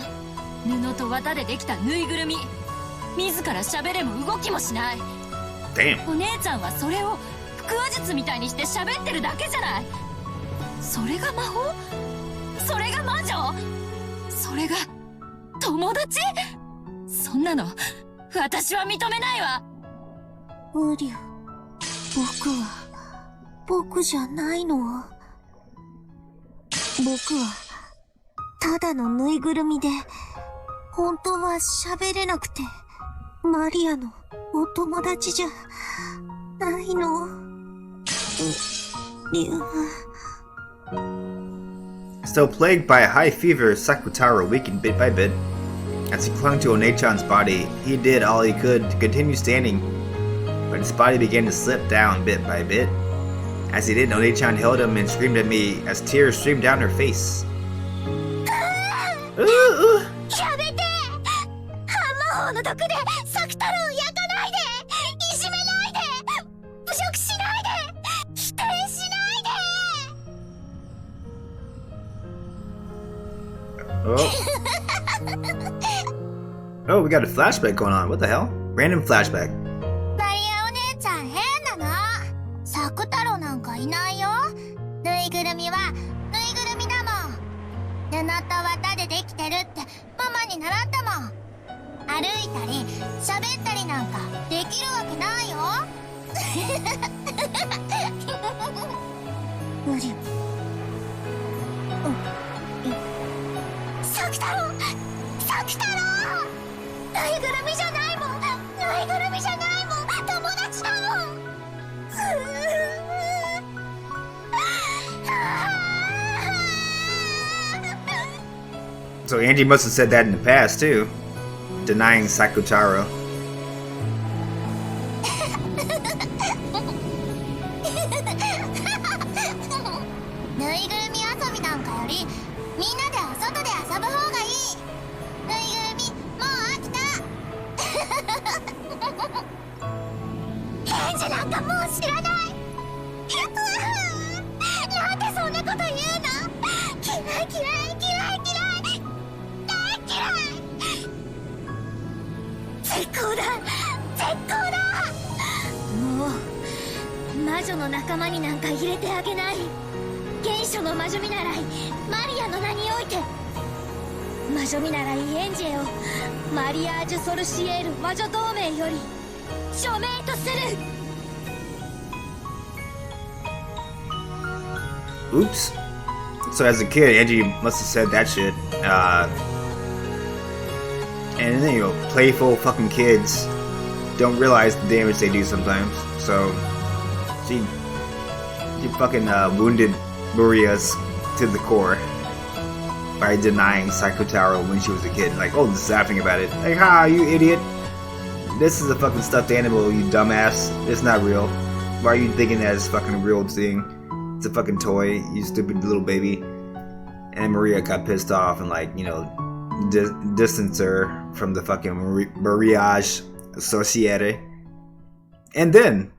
布と綿でできたぬいぐるみ。自ら喋れも動きもしない。 Damn. お姉ちゃんはそれを腹話術みたいにして喋ってるだけじゃない。それが魔法？それが魔女？それが友達？そんなの私は認めないわ。ウリュウ、僕じゃないの。僕はただのぬいぐるみで、本当は喋れなくて、マリアのお友達じゃないの。Still plagued by a high fever, Sakutaro weakened bit by bit. As he clung to Onechan's body, he did all he could to continue standing, but his body began to slip down bit by bit. As he did, Onechan held him and screamed at me as tears streamed down her face. やめて！魔法の毒でサク太郎を焼かないで！いじめないで！侮辱しないで！否定しないで！ Oh, we got a flashback going on. What the hell? Random flashback. マリアお姉ちゃん変なの。サク太郎なんかいないよ。ぬいぐるみはぬいぐるみだもん。布と綿でできてるってママに習ったもん。歩いたり喋ったりなんかできるわけないよ。無理。サク太郎！サク太郎！ぬいぐるみじゃないもん。ぬいぐるみじゃないもん。友達だもん。So Angie must have said that in the past too, denying Sakutaro. ぬいぐるみ遊びなんかよりみんなで外で遊ぶ方がいい。ぬいぐるみもう飽きた。返事なんかもう知らない。なんでそんなこと言うの。嫌い嫌い嫌い嫌い大嫌い。絶好だ絶好だ。もう魔女の仲間になんか入れてあげない。原初の魔女見習いマリアの名において、魔女見習いエンジェをマリアージュ・ソルシエール魔女同盟より署名とする。 Oops. So as a kid, Angie must have said that shit. And then, you know, playful fucking kids don't realize the damage they do sometimes. So she fucking wounded Maria's to the core by denying Sakutaro when she was a kid. Like, oh, just laughing about it. Like, ha, you idiot. This is a fucking stuffed animal, you dumbass. It's not real. Why are you thinking that it's a fucking real thing? It's a fucking toy, you stupid little baby. And Maria got pissed off and, like, you know, distanced her from the fucking Mariage Associate. And then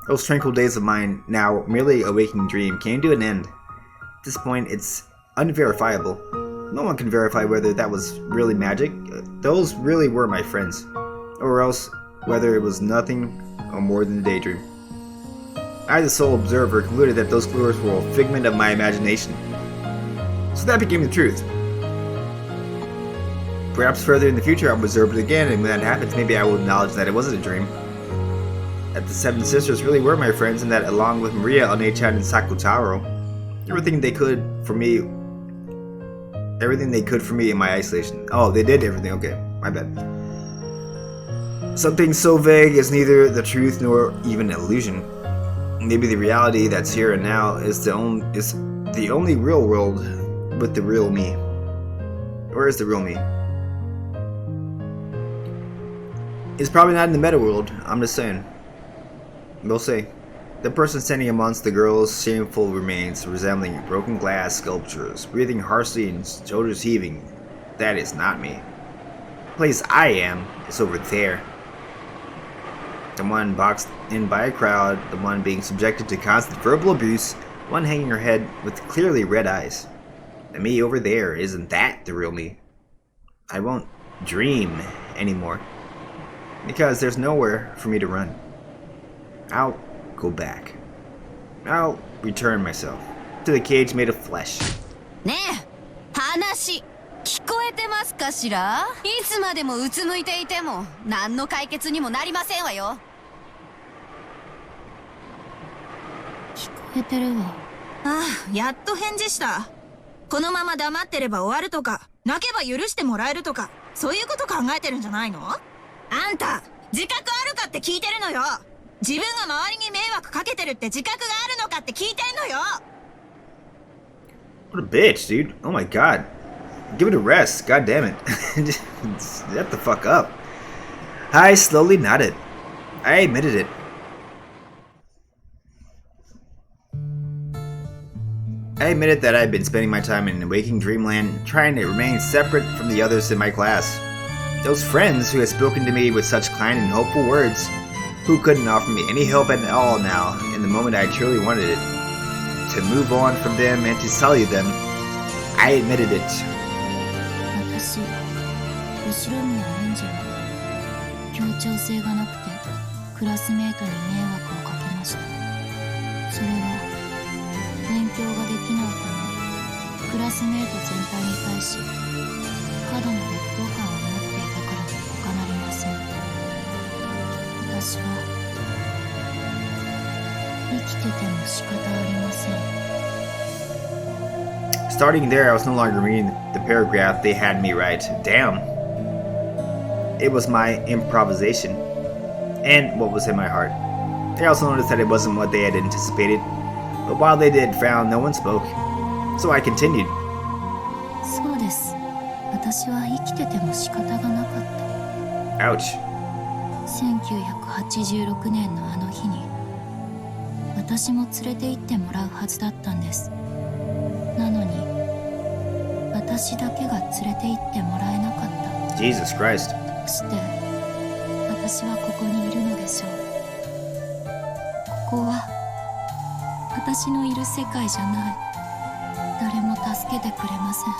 those tranquil days of mine, now merely a waking dream, came to an end. At this point, it's unverifiable. No one can verify whether that was really magic. Those really were my friends. Or else, whether it was nothing or more than a daydream. I, the sole observer, concluded that those lures were a figment of my imagination. So that became the truth. Perhaps further in the future I'll observe it again, and when that happens, maybe I will acknowledge that it wasn't a dream. That the seven sisters really were my friends, and that along with Maria, Onechan, and Sakutaro, everything they could for me in my isolation. Oh, they did everything, okay, my bad. Something so vague is neither the truth nor even an illusion. Maybe the reality that's here and now is the only real world with the real me. Where is the real me? It's probably not in the meta world, I'm just saying. We'll see. The person standing amongst the girls' shameful remains, resembling broken glass sculptures, breathing harshly and shoulders heaving. That is not me. The place I am is over there. The one boxed in by a crowd, the one being subjected to constant verbal abuse, one hanging her head with clearly red eyes. The me over there, isn't that the real me? I won't dream anymore, because there's nowhere for me to run. I'll go back. I'll return myself to the cage made of flesh. ねえ、話聞こえてますかしら？いつまでもうつむいていても何の解決にもなりませんわよ。聞こえてるわ。ああ、やっと返事した。このまま黙ってれば終わるとか、泣けば許してもらえるとか、そういうこと考えてるんじゃないの？あんた、自覚あるかって聞いてるのよ。自分が周りに迷惑かけてるって自覚があるのかって聞いてんのよ。 What a bitch, dude. Oh my god. Give it a rest. God damn it. Just shut the fuck up. I slowly nodded. I admitted it. I admitted that I had been spending my time in waking dreamland, trying to remain separate from the others in my class. Those friends who had spoken to me with such kind and hopeful words, who couldn't offer me any help at all now in the moment I truly wanted it. To move on from them and to sully them, I admitted it. 私、後ろ宮エンジェは協調性がなくてクラスメートに迷惑をかけました。それは勉強ができないためクラスメート全体に対し過度の劣等感を持っていたからで他なりません。私は生きてても仕方ありません。 Starting there, I was no longer reading the paragraph they had me write. Damn. It was my improvisation, and what was in my heart. They also noticed that it wasn't what they had anticipated, but while they did frown, no one spoke. So I continued. そうです。私は生きてても仕方がなかった。 Ouch. 1986年のあの日に私も連れて行ってもらうはずだったんです。なのに私だけが連れて行ってもらえなかった。 Jesus Christ. どうして私はここにいるのでしょう。ここは私のいる世界じゃない。誰も助けてくれません。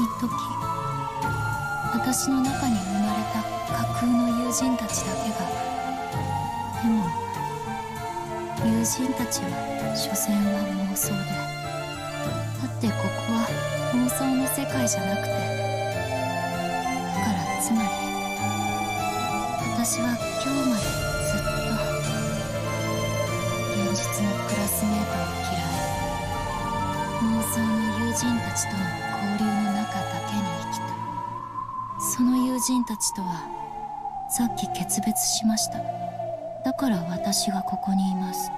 一時私の中に生まれた架空の友人たちだけが。でも友人たちは所詮は妄想で。だってここは妄想の世界じゃなくて、だからつまり私は今日までずっと現実のクラスメートを嫌い、妄想の友人たちとの交流の中だけに生きた。その友人たちとはさっき決別しました。だから私がここにいます。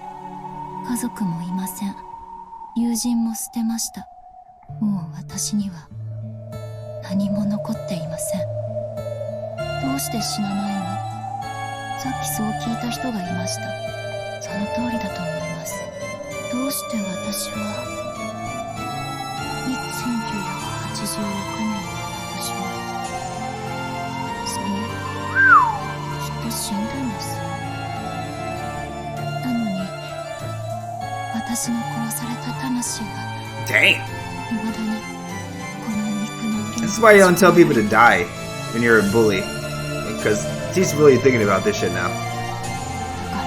家族もいません。友人も捨てました。もう私には何も残っていません。どうして死なないの？さっきそう聞いた人がいました。その通りだと思います。どうして私は1986年に私はそうきっと死んだんです。なのに私の殺された魂が Damn. 未だにこの肉の上に This is why you don't tell people to die when you're a bully. Because he's really thinking about this shit now. だから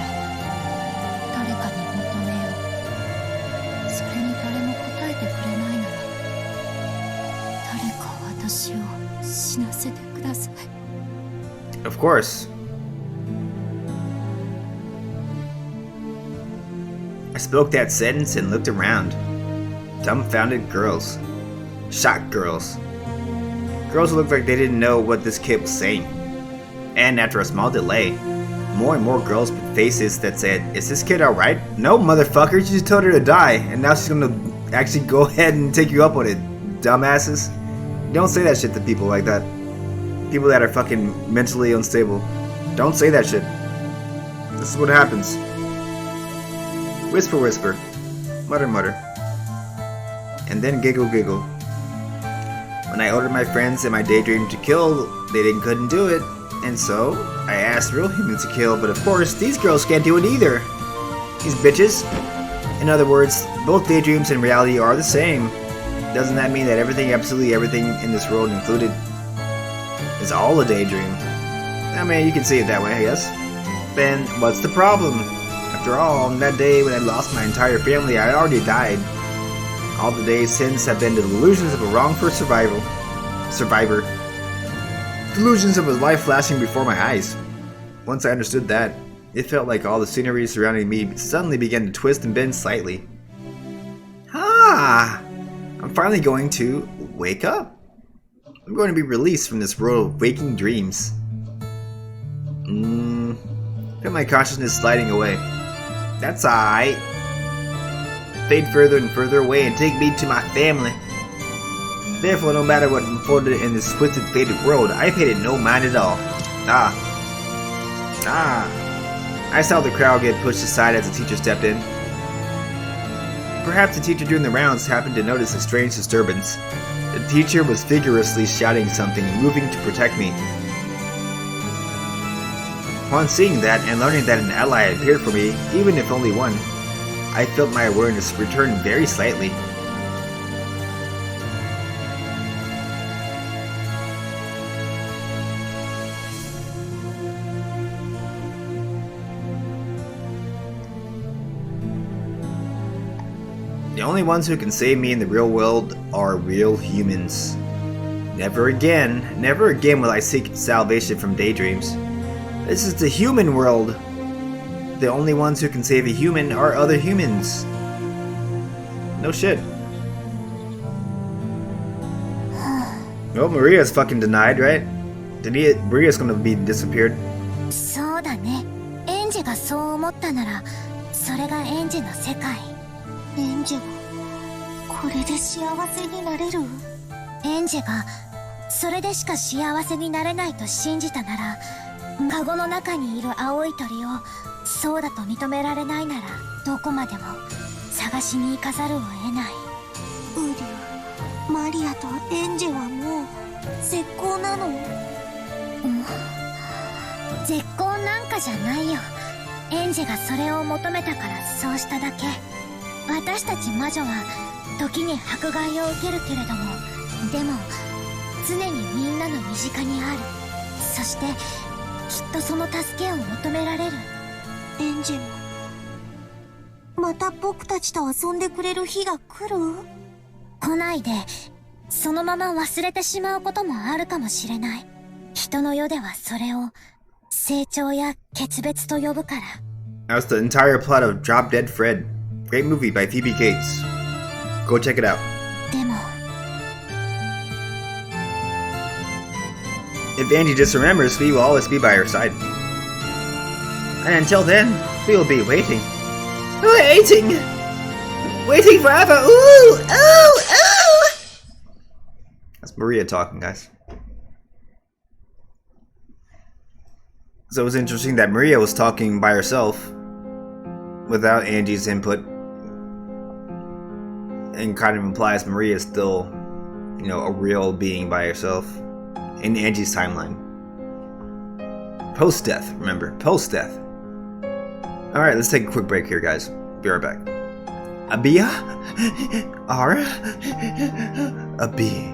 誰かに求めよう。それに誰も答えてくれないなら誰か私を死なせてください。 Of course. I spoke that sentence and looked around. Dumbfounded girls. Shocked girls. Girls who looked like they didn't know what this kid was saying. And after a small delay, more and more girls with faces that said, "Is this kid alright?" "No, motherfucker, you just told her to die, and now she's gonna actually go ahead and take you up on it, dumbasses." You don't say that shit to people like that. People that are fucking mentally unstable. Don't say that shit. This is what happens. Whisper, whisper. Mutter, mutter. And then giggle, giggle. When I ordered my friends in my daydream to kill, they couldn't do it. And so, I asked real humans to kill, but of course, these girls can't do it either. These bitches. In other words, both daydreams and reality are the same. Doesn't that mean that absolutely everything in this world included, is all a daydream? I mean, you can see it that way, I guess. Then, what's the problem? After all, on that day when I lost my entire family, I had already died. All the days since have been the delusions of a wrongful survivor. Delusions of a life flashing before my eyes. Once I understood that, it felt like all the scenery surrounding me suddenly began to twist and bend slightly. Ah! I'm finally going to wake up. I'm going to be released from this world of waking dreams. Feel my consciousness sliding away. That's alright. Fade further and further away and take me to my family. Therefore, no matter what unfolded in this twisted, faded world, I paid it no mind at all. I saw the crowd get pushed aside as the teacher stepped in. Perhaps the teacher doing the rounds happened to notice a strange disturbance. The teacher was vigorously shouting something, moving to protect me. Upon seeing that and learning that an ally had appeared for me, even if only one, I felt my awareness return very slightly. The only ones who can save me in the real world are real humans. Never again will I seek salvation from daydreams. This is the human world. The only ones who can save a human are other humans. No shit. Well, Maria's fucking denied, right? Maria's gonna be disappeared. そうだね。エンジがそう思ったなら、それがエンジの世界。エンジはこれで幸せになれる？エンジがそれでしか幸せになれないと信じたなら、カゴの中にいる青い鳥をそうだと認められないなら、どこまでも探しに行かざるを得ない。ウリュ、マリアとエンジはもう絶好なの？絶好なんかじゃないよ。エンジがそれを求めたからそうしただけ。私たち魔女は時に迫害を受けるけれども、でも常にみんなの身近にある。そしてきっとその助けを求められる。エンジもまた僕たちと遊んでくれる日が来る？来ないでそのまま忘れてしまうこともあるかもしれない。人の世ではそれを成長や決別と呼ぶから。 That was the entire plot of Drop Dead Fred. Great movie by Phoebe Cates. Go check it out. でも If Angie just remembers, we will always be by her side. And until then, we will be waiting. Waiting forever! Ooh! Ooh! Ooh! That's Maria talking, guys. So it was interesting that Maria was talking by herself without Angie's input, and kind of implies Maria is still, you know, a real being by herself in Angie's timeline. Post-death, remember, post-death. Alright, let's take a quick break here, guys. Be right back. Abia? R? Abi.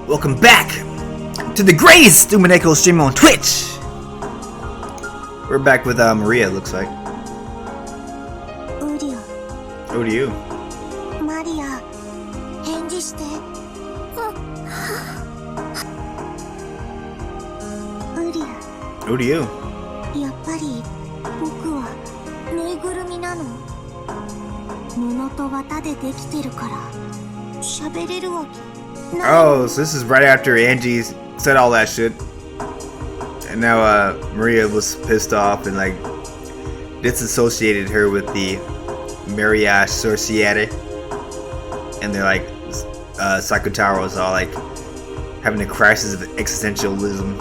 Welcome back to the greatest Umineko stream on Twitch! We're back with Maria, it looks like. Urio, Who do you? Maria, 返事して。ウリア、 Who do you? やっぱり僕はぬいぐるみなの。布と綿でできてるから喋れるわけない。 Oh, so this is right after Angie said all that shit. And now Maria was pissed off and like disassociated her with the Mariage Sorciere. And they're like, Sakutaro was all like having a crisis of existentialism.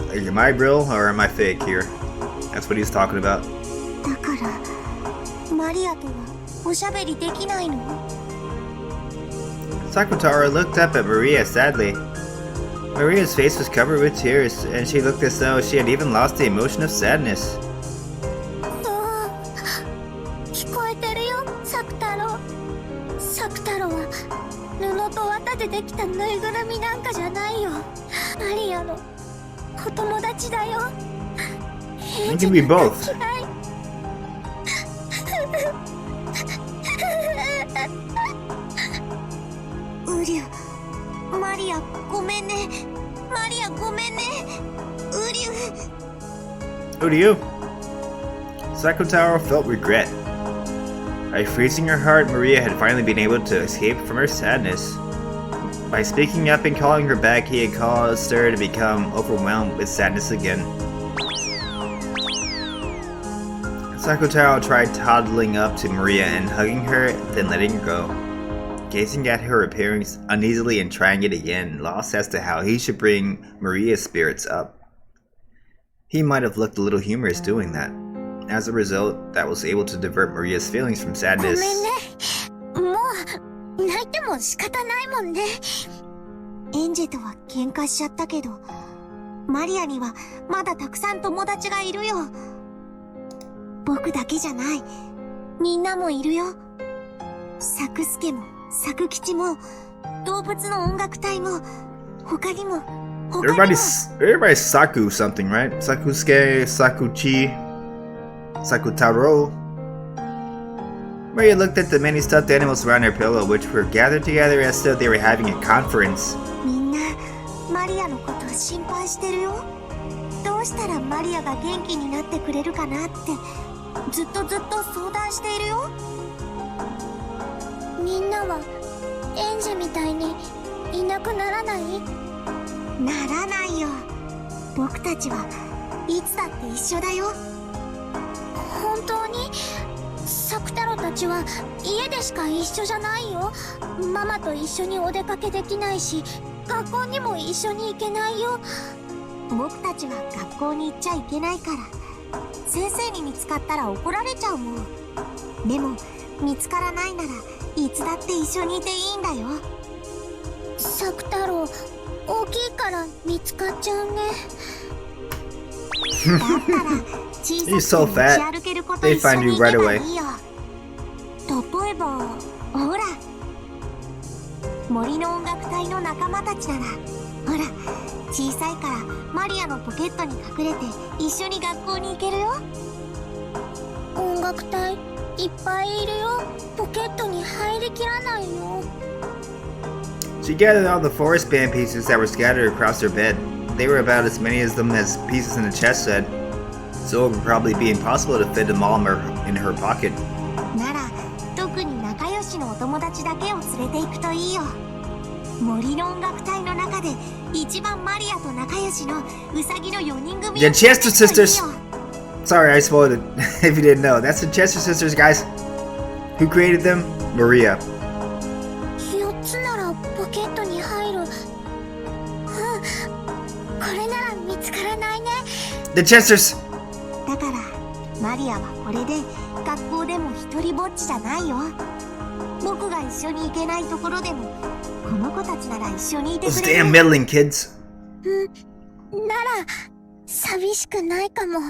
Like, am I real or am I fake here? That's what he's talking about. だからマリアとはおしゃべりできないの？ Sakutaro looked up at Maria sadly. Maria's face was covered with tears, and she looked as though she had even lost the emotion of sadness. 聞こえてるよ、サク太郎。サク太郎は布と綿でできたぬいぐるみなんかじゃないよ。マリアのお友達だよ。 It can be both. ウリュ、マリアごめんね。マリアごめんね。ウリュ。 Who do you? Sakutaro felt regret. By freezing her heart, Maria had finally been able to escape from her sadness. By speaking up and calling her back, he had caused her to become overwhelmed with sadness again. Sakutaro tried toddling up to Maria and hugging her, then letting her go. Gazing at her appearance uneasily and trying it again, lost as to how he should bring Maria's spirits up. He might have looked a little humorous doing that. As a result, that was able to divert Maria's feelings from sadness. ごめんね。もう泣いても仕方ないもんね。エンジェとは喧嘩しちゃったけど、マリアにはまだたくさん友達がいるよ。僕だけじゃない。みんなもいるよ。サクスケも、サク吉も、動物の音楽隊も、他にも、他にも。Everybody's Saku something, right? Sakusuke, Sakuchi, Sakutaro. Maria looked at the many stuffed animals around her pillow, which were gathered together as though they were having a conference. みんな、マリアのこと心配してるよ。どうしたらマリアが元気になってくれるかなって、ずっと相談しているよ。みんなはエンジェみたいにいなくならない？ならないよ。僕たちはいつだって一緒だよ。本当に？サク太郎たちは家でしか一緒じゃないよ。ママと一緒にお出かけできないし、学校にも一緒に行けないよ。僕たちは学校に行っちゃいけないから、先生に見つかったら怒られちゃうもん。でも見つからないならいつだって一緒にいていいんだよ。サク太郎、大きいから見つかっちゃうね。だったら小さく持ち歩けること一緒に行けばいいよ。例えば、ほら、森の音楽隊の仲間たちなら、ほら、小さいからマリアのポケットに隠れて一緒に学校に行けるよ。音楽隊いっぱいいるよ。ポケットに入りきらないよ。 She gathered all the forest band pieces that were scattered across her bed. They were about as many of them as pieces in the chest said, so it would probably be impossible to fit them all in her pocket. なら、特に仲良しのお友達だけを連れて行くといいよ。森の音楽隊の中で一番マリアと仲良しのウサギの4人組。 The Chester Sisters! Sorry, I spoiled it. If you didn't know, that's the Chester Sisters, guys. Who created them? Maria. 4つならポケットに入る。これなら見つからないね。 The Chesters! だからマリアはこれで学校でも一人ぼっちじゃないよ。僕が一緒に行けないところでもこの子たちなら一緒にいて Those くれる。 damn meddling kids. なら寂しくないかも。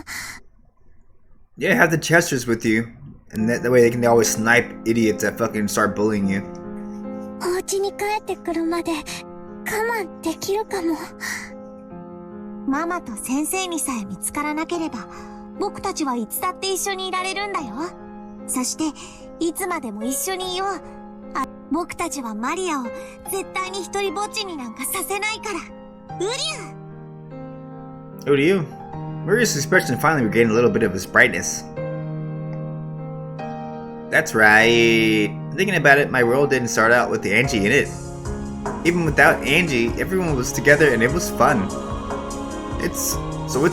Yeah, have the Chesters with you. And that way they can always snipe idiots that fucking start bullying you. お家に帰ってくるまで慢できるかも。ママと先生にさえ見つからなければ、僕たちはいつだって一緒にいられるんだよ。そして、いつまでも一緒にいよう。僕たちはマリアを絶対に一人ぼっちになんかさせないから。ウリュウ Oh, to you? Maria's expression finally regained a little bit of its brightness. That's right. Thinking about it, my world didn't start out with Angie in it. Even without Angie, everyone was together and it was fun. It's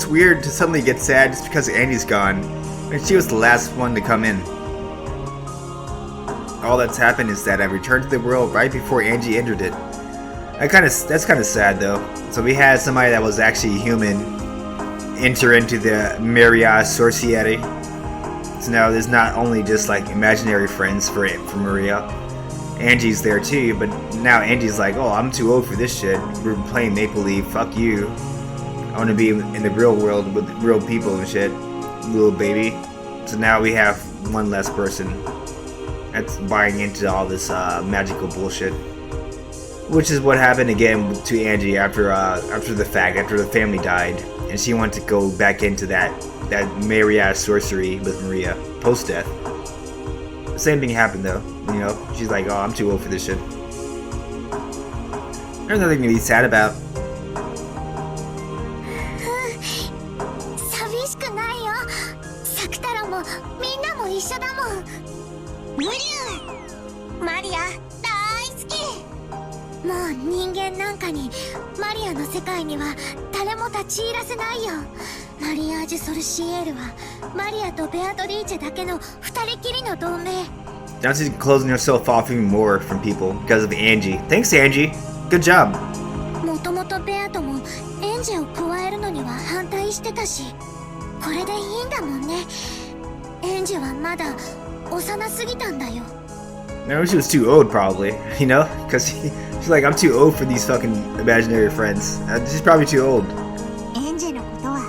weird to suddenly get sad just because Angie's gone, and she was the last one to come in. All that's happened is that I returned to the world right before Angie entered it. That's kind of sad though. So we had somebody that was actually human enter into the Maria Sorciere. So now there's not only just like imaginary friends for Maria. Angie's there too, but now Angie's like, oh, I'm too old for this shit. We're playing Maple Leaf. Fuck you. I want to be in the real world with real people and shit, little baby. So now we have one less person that's buying into all this magical bullshit, which is what happened again to Angie after the family died, and she wanted to go back into that Maria sorcery with Maria post death. The same thing happened though, you know. She's like, oh, I'm too old for this shit. There's nothing to be sad about. 寂しくないよ。サク太郎もみんなも一緒だもん。ウリュウ、マリア大好き。もう人間なんかにマリアの世界には誰も立ち入らせないよ。マリアージュ・ソルシエールはマリアとベアトリーチェだけの二人きりの同盟。Now she's closing herself off even more from people because of Angie. Thanks, Angie. Good job. もともとベアともエンジを加えるのには反対してたし、これでいいんだもんね。エンジはまだ幼すぎたんだよ。No, she was too old probably, you know? Because she's like, I'm too old for these fucking imaginary friends. She's probably too old. エンジのことは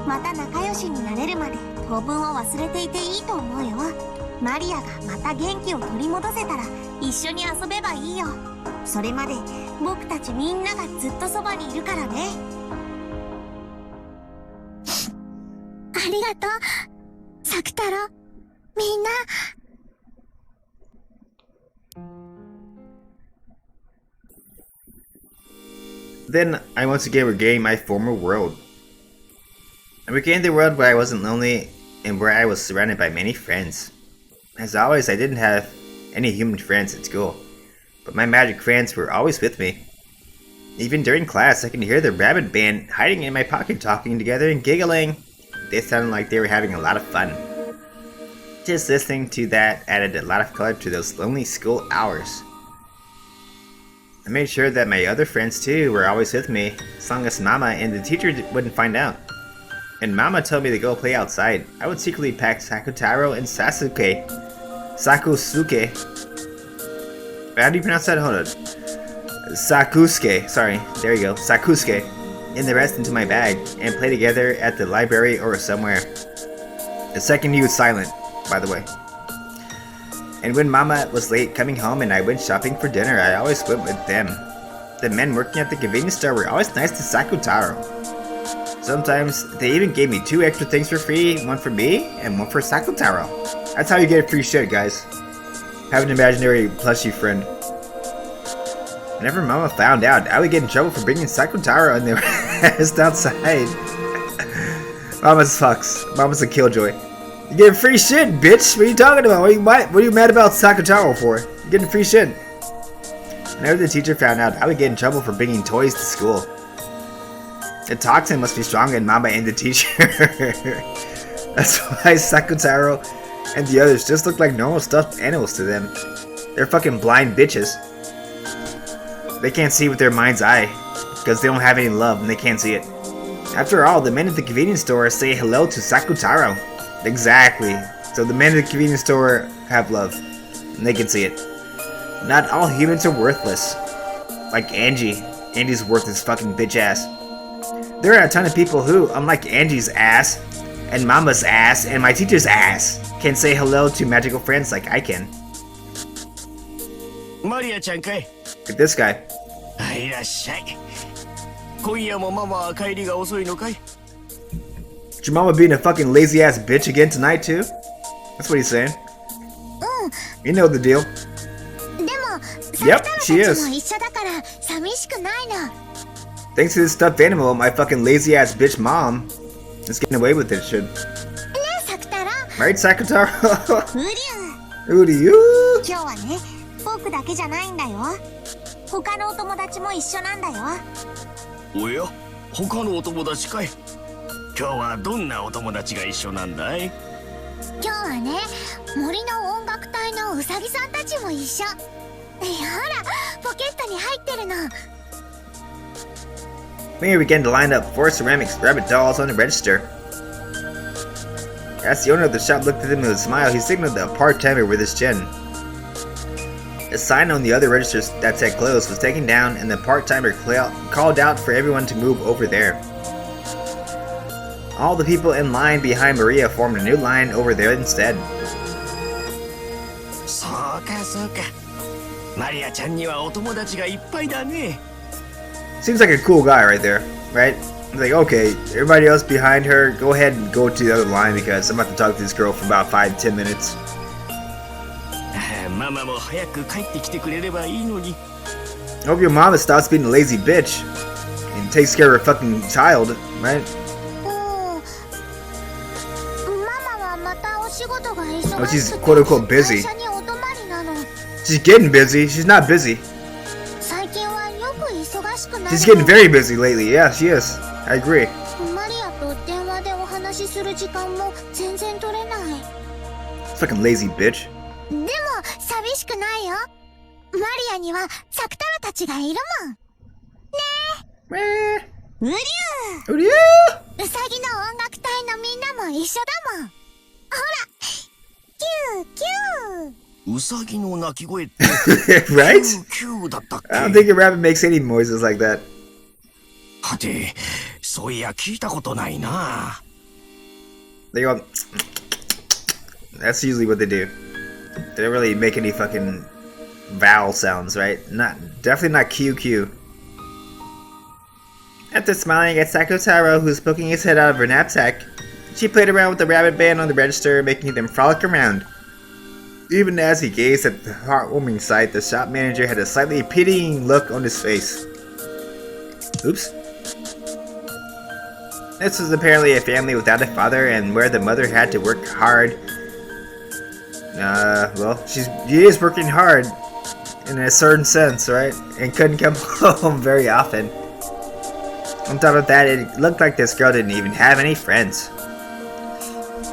また仲良しになれるまで当分を忘れていていいと思うよ。マリアがまた元気を取り戻せたら一緒に遊べばいいよ。それまで僕たちみんながずっとそばにいるからね。ありがとう、サク太郎。みんな。Then I once again regained my former world. I regained the world where I wasn't lonely and where I was surrounded by many friends. As always, I didn't have any human friends at school, but my magic friends were always with me. Even during class, I could hear the rabbit band hiding in my pocket talking together and giggling. They sounded like they were having a lot of fun. Just listening to that added a lot of color to those lonely school hours. I made sure that my other friends too were always with me, as long as Mama and the teacher wouldn't find out. And Mama told me to go play outside. I would secretly pack Sakutaro and Sakusuke. How do you pronounce that? Hold on. Sakusuke. Sorry. There you go. Sakusuke. And the rest into my bag and play together at the library or somewhere. The second he was silent, by the way. And when Mama was late coming home and I went shopping for dinner, I always went with them. The men working at the convenience store were always nice to Sakutaro. Sometimes they even gave me 2 extra things for free, one for me and one for Sakutaro. That's how you get free shit, guys. Have an imaginary plushie friend. Whenever Mama found out, I would get in trouble for bringing Sakutaro and they were asked outside. Mama's fucks. Mama's a killjoy. You getting free shit, bitch! What are you talking about? What are you mad about Sakutaro for? You're getting free shit. Whenever the teacher found out, I would get in trouble for bringing toys to school. The toxin must be stronger than Mama and the teacher. That's why Sakutaro and the others just look like normal stuffed animals to them. They're fucking blind bitches. They can't see with their mind's eye, because they don't have any love and they can't see it. After all, the men at the convenience store say hello to Sakutaro. Exactly. So the men at the convenience store have love, and they can see it. Not all humans are worthless. Like Angie. Angie's worthless fucking bitch ass. There are a ton of people who, unlike Angie's ass, and Mama's ass, and my teacher's ass, can say hello to magical friends like I can. Maria-chan kai? Look at this guy. いらっしゃい。今夜もママは帰りが遅いのかい？ Is your mama being a fucking lazy ass bitch again tonight too? That's what he's saying. You know the deal. でも Yep, サク she タロ is. たちも一緒だから寂しくないの。 Thanks to this stuffed animal, my fucking lazy ass bitch mom is getting away with this shit. ねえサクタロ。 Right, Sakutaro? うりゅ Who do you? 今日はね僕だけじゃないんだよ。他のお友達も一緒なんだよ。おや、他のお友達かい？今日はどんなお友達が一緒なんだい？今日はね森の音楽隊のウサギさんたちも一緒。ほらポケットに入ってるの。 We began to line up 4 ceramic rabbit dolls on the register. As the owner of the shop looked at him with a smile, he signaled the part-timer with his chin. A sign on the other registers that said closed was taken down, and the part-timer called out for everyone to move over there. All the people in line behind Maria formed a new line over there instead. そうかそうか。マリアちゃんにはお友達がいっぱいだね。 Seems like a cool guy right there, right? He's like, okay, everybody else behind her, go ahead and go to the other line because I'm about to talk to this girl for about 5-10 minutes. ママも早く帰ってきてくれればいいのに。 I hope your mama stops being a lazy bitch and takes care of her fucking child, right? ママはまたお仕事が忙しくて Oh, she's quote unquote busy. 会社にお泊まりなの。 She's getting busy. She's not busy. 最近はよく忙しくなる She's getting very busy lately. Yeah, she is. I agree. マリアと電話でお話しする時間も全然取れない。 Fucking lazy bitch. でも寂しくないよ。マリアにはサクタロたちがいるもん。ねえ。うりゅう。Oh yeah. ウサギの音楽隊のみんなも一緒だもん。ほら、キューキュー。ウサギの鳴き声って Right? キューだったっ I don't け？ think a rabbit makes any noises like that. はて、そういや聞いたことないな。 They go. That's usually what they do. They don't really make any fucking vowel sounds, right? Definitely not QQ. After smiling at Sakutaro, who's poking his head out of her knapsack, she played around with the rabbit band on the register, making them frolic around. Even as he gazed at the heartwarming sight, the shop manager had a slightly pitying look on his face. Oops. This was apparently a family without a father, and where the mother had to work hard. Well, she is working hard in a certain sense, right? And couldn't come home very often. On top of that, it looked like this girl didn't even have any friends.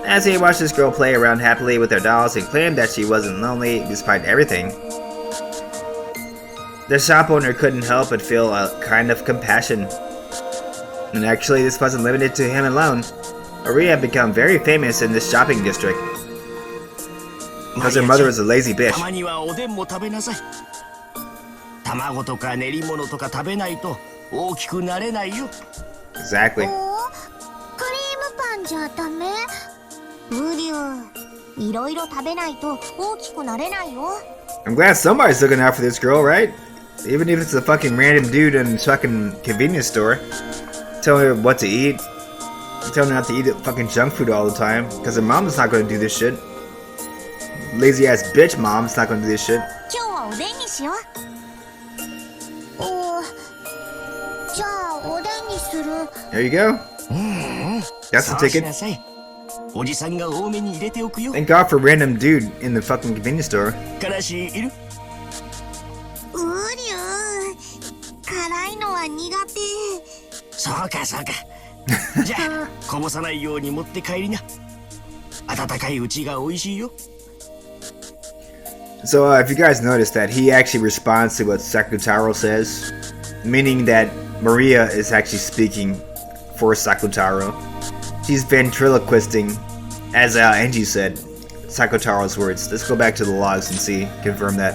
As he watched this girl play around happily with her dolls and claimed that she wasn't lonely despite everything, the shop owner couldn't help but feel a kind of compassion. And actually, this wasn't limited to him alone. Maria had become very famous in this shopping district because her mother was a lazy bitch. たまにはおでんも食べなさい。卵とか練り物とか食べないと大きくなれないよ。 Exactly. クリームパンじゃダメ？うりゅう。いろいろ食べないと大きくなれないよ。 I'm glad somebody's looking out for this girl, right? Even if it's a fucking random dude in a fucking convenience store. Telling her what to eat. Telling her not to eat fucking junk food all the time. Because her mom's not gonna do this shit. Lazy ass bitch mom's not gonna do this shit. 今日はおでんにしよう。じゃあおでんにする。 There you go. うん。 That's the そうし ticket. なさい。おじさんが多めに入れておくよ。 Thank God for random dude in the fucking convenience store. からしいる？うりゅう。辛いのは苦手。そうかそうか。じゃあこぼさないように持って帰りな。温かいうちが美味しいよ。 So if you guys noticed that he actually responds to what Sakutaro says, meaning that Maria is actually speaking for Sakutaro. She's ventriloquisting, as Angie said, Sakutaro's words. Let's go back to the logs and see, confirm that.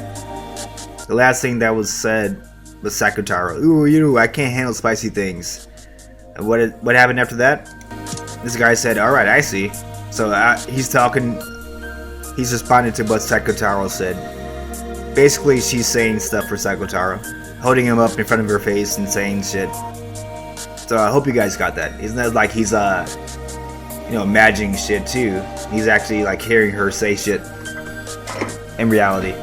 The last thing that was said was Sakutaro. Ooh, I can't handle spicy things. And what happened after that? This guy said, alright, I see. So he's responding to what Sakutaro said. Basically, she's saying stuff for Sakutaro. holding him up in front of her face and saying shit. So I hope you guys got that. It's not like he's imagining shit too. He's actually like hearing her say shit in reality.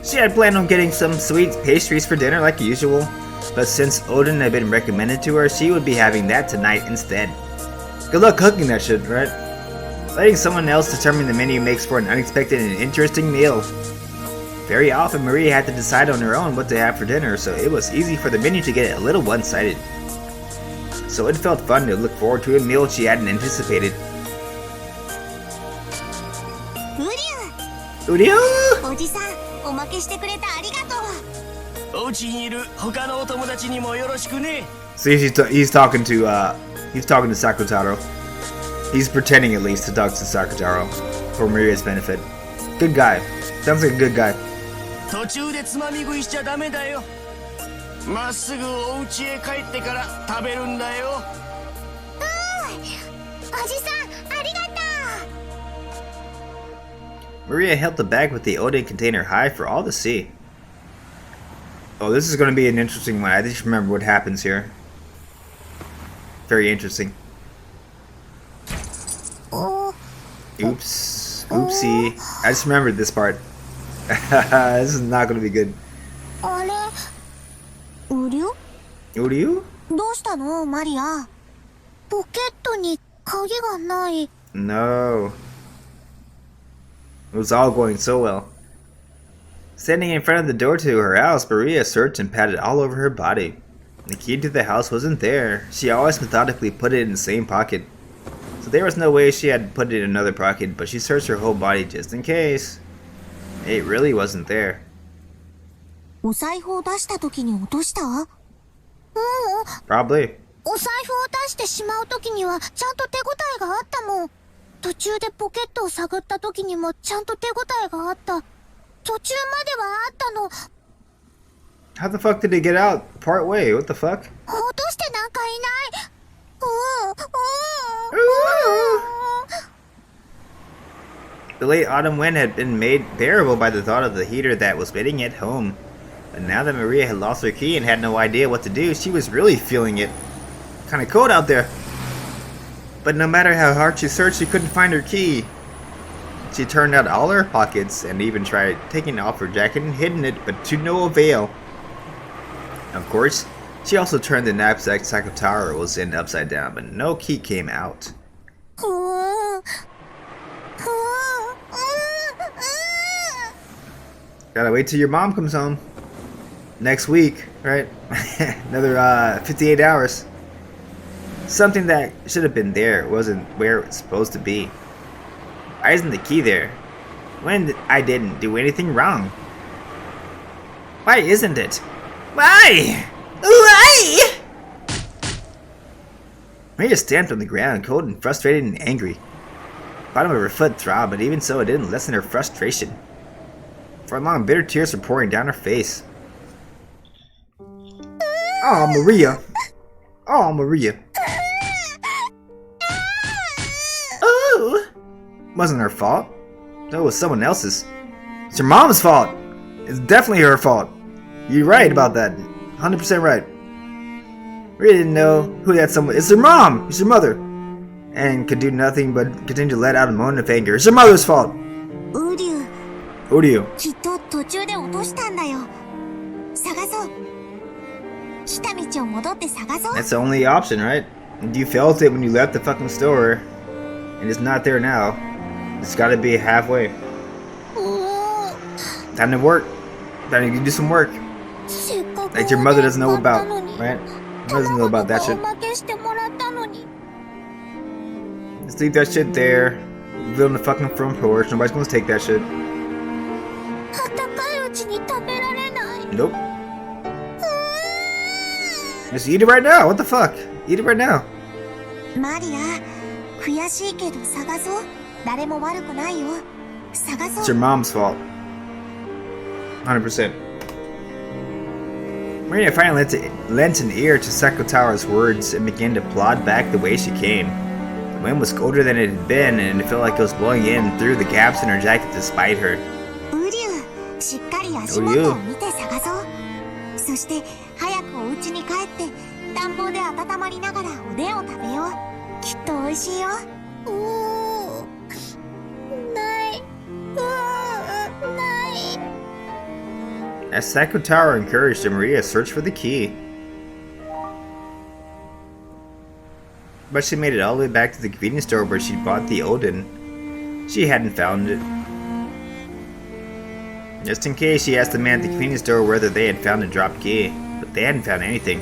She had planned on getting some sweet pastries for dinner like usual, but since Odin had been recommended to her, she would be having that tonight instead. Good luck cooking that shit, right? Letting someone else determine the menu makes for an unexpected and interesting meal. Very often, Maria had to decide on her own what to have for dinner, so it was easy for the menu to get a little one-sided. So it felt fun to look forward to a meal she hadn't anticipated. Uryu! おじさん、おまけしてくれてありがとう。お家にいる他のお友達にもよろしくね。 See, he's talking to Sakutaro. He's pretending at least to talk to Sakutaro for Maria's benefit. Good guy. Sounds like a good guy. 途中でつまみ食いしちゃダメだよ。まっすぐお家へ帰ってから食べるんだよ。おじさん、ありがと Maria held the bag with the Odin container high for all to see. Oh, this is going to be an interesting one. I just remember what happens here. Very interesting. Oops. Oopsie. I just remembered this part. This is not going to be good. う。あれ、うりゅ Uryu? どうしたの、マリア。ポケットに鍵がない。 No. It was all going so well. Standing in front of the door to her house, Maria searched and patted all over her body. The key to the house wasn't there. She always methodically put it in the same pocket. So there was no way she had put it in another pocket, but she searched her whole body just in case. It really wasn't there. お財布を出した時に落とした？ Probably. お財布を出してしまう時にはちゃんと手応えがあったもん。途中でポケットを探った時にもちゃんと手応えがあった。途中まではあったの。 How the fuck did they get out? Part way, what the fuck? 落としてなんかいない。The late autumn wind had been made bearable by the thought of the heater that was waiting at home. But now that Maria had lost her key and had no idea what to do, she was really feeling it. Kinda cold out there. But no matter how hard she searched, she couldn't find her key. She turned out all her pockets and even tried taking off her jacket and hidden it, but to no avail. Of course, she also turned the knapsack Sakutaro was in upside down, but no key came out. Gotta wait till your mom comes home. Next week, right? Another 58 hours. Something that should have been there wasn't where it's supposed to be. Why isn't the key there? When I didn't do anything wrong. Why isn't it? Why? Why? Maria stamped on the ground, cold and frustrated and angry. The bottom of her foot throbbed, but even so it didn't lessen her frustration. For long, bitter tears were pouring down her face. Oh, Maria. Oh, Maria. Oh! Wasn't her fault. No, it was someone else's. It's your mom's fault. It's definitely her fault. You're right about that. 100% right. Maria didn't know who that someone. It's her mom. It's her mother. And could do nothing but continue to let out a moan of anger. It's her mother's fault. ウリュ Uryu. きっと途中で落としたんだよ。探そう。来た道を戻って探そう。 That's the only option, right? You felt it when you left the fucking store. And it's not there now. It's gotta be halfway. Time to work. Time to do some work. That your mother doesn't know about, right? Mother doesn't know about that shit. Just leave that shit there. Leave it on the fucking front porch. Nobody's gonna take that shit. Nope. Just eat it right now. What the fuck? Eat it right now. マリア、悔しいけど探そう。誰も悪くないよ。探 It's そ your う。 mom's fault. 100%. Marina finally lent an ear to Sakutaro's words and began to plod back the way she came. But wind was colder than it had been, and it felt like it was blowing in through the gaps in her jacket despite her. ウリュウ、しっかり足元を見て探そう。そして早くお家に帰って暖房で温まりながらおでんを食べよう。きっと美味しいよ。ない。ない。 As Sakutaro encouraged Maria to search for the key. But she made it all the way back to the convenience store where she bought the Odin. She hadn't found it. Just in case, she asked the man at the convenience store whether they had found a dropped key, but they hadn't found anything.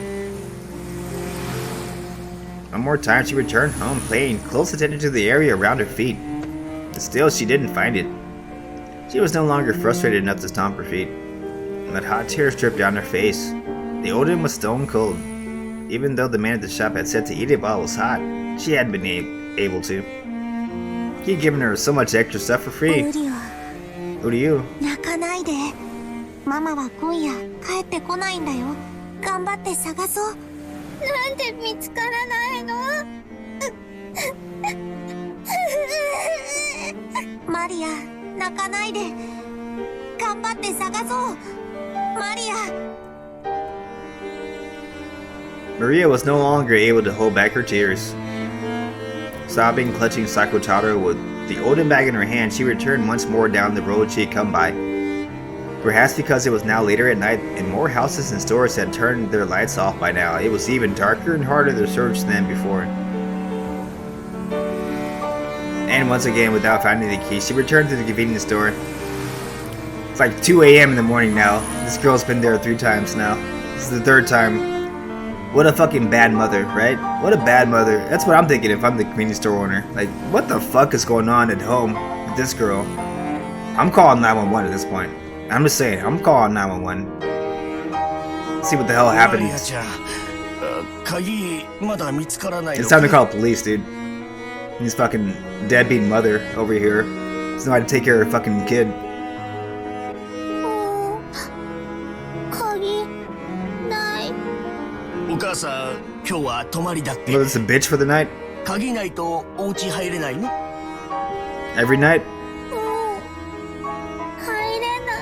One more time she returned home, paying close attention to the area around her feet. But still, she didn't find it. She was no longer frustrated enough to stomp her feet. But hot tears dripped down her face. The Odin was stone cold. Even though the man at the shop had said to eat it while it was hot, she hadn't been able to. He had given her so much extra stuff for free. ウリュウ、 Who do you? 泣かないで。ママは今夜帰ってこないんだよ。頑張って探そう。なんで見つからないの？マリア、泣かないで。頑張って探そう。マリア。 Maria was no longer able to hold back her tears. Sobbing, clutching Sakutaro with the Odin bag in her hand, she returned once more down the road she had come by. Perhaps because it was now later at night and more houses and stores had turned their lights off by now, it was even darker and harder to search than before. And once again, without finding the key, she returned to the convenience store. It's like 2 a.m. in the morning now. This girl's been there 3 times now. This is the 3rd time. What a fucking bad mother, right? What a bad mother. That's what I'm thinking if I'm the convenience store owner. Like, what the fuck is going on at home with this girl? I'm calling 911 at this point. I'm just saying, I'm calling 911. See what the hell happened. It's time to call police, dude. This fucking deadbeat mother over here doesn't know how to take care of her fucking kid. 鍵ない。お母さん、今日は泊まりだって。Was this a bitch for the night? 鍵ないとお家入れないの？ Every night? 入れな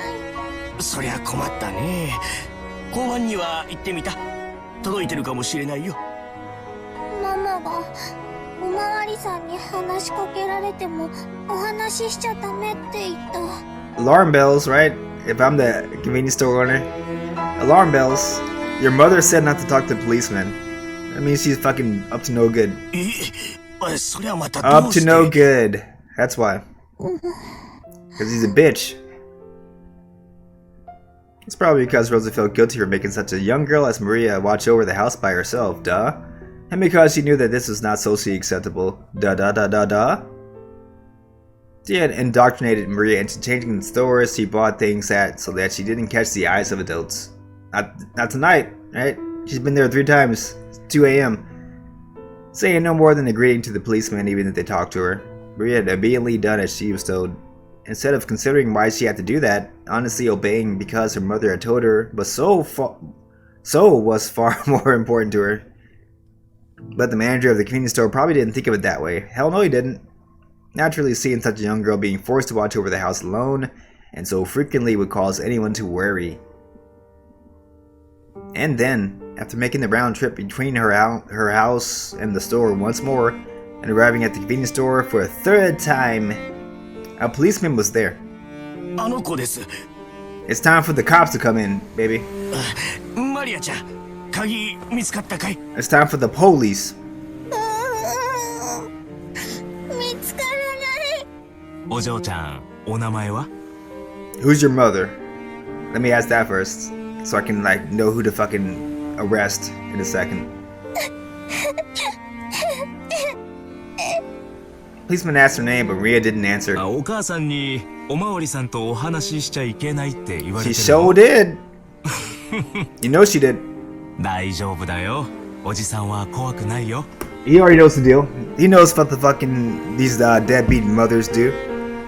い。そりゃ困ったね。交番には行ってみた。届いてるかもしれないよ。ママがおまわりさんに話しかけられてもお話ししちゃダメって言った。 Alarm bells, right? If I'm the convenience store owner. Alarm bells. Your mother said not to talk to policemen. That means she's fucking up to no good. そりゃまたど Up うし to て no good. That's why. Because he's a bitch. It's probably because Rosa felt guilty for making such a young girl as Maria watch over the house by herself, duh. And because she knew that this was not socially acceptable, duh. She had indoctrinated Maria into changing the stores she bought things at so that she didn't catch the eyes of adults. Not tonight, right? She's been there 3 times. It's 2 a.m. Saying no more than a greeting to the policeman even if they talked to her. Maria had obediently done as she was told. Instead of considering why she had to do that, honestly obeying because her mother had told her was was far more important to her. But the manager of the convenience store probably didn't think of it that way. Hell no, he didn't. Naturally, seeing such a young girl being forced to watch over the house alone, and so frequently would cause anyone to worry. And then, after making the round trip between her house and the store once more, and arriving at the convenience store for a 3rd time, a policeman was there. あの子です。 It's time for the cops to come in, baby. マリアちゃん、鍵見つかったかい？ It's time for the police. 見つからない。お嬢ちゃん、お名前は？ Who's your mother? Let me ask that first, so I can like know who to fucking arrest in a second. Policeman asked her name, but Maria didn't answer. お母さんにおまわりさんとお話ししちゃいけないって言われて She るの。 sure did. You know she did. 大丈夫だよ。おじさんは怖くないよ。 He already knows the deal. He knows what the fucking these deadbeat mothers do.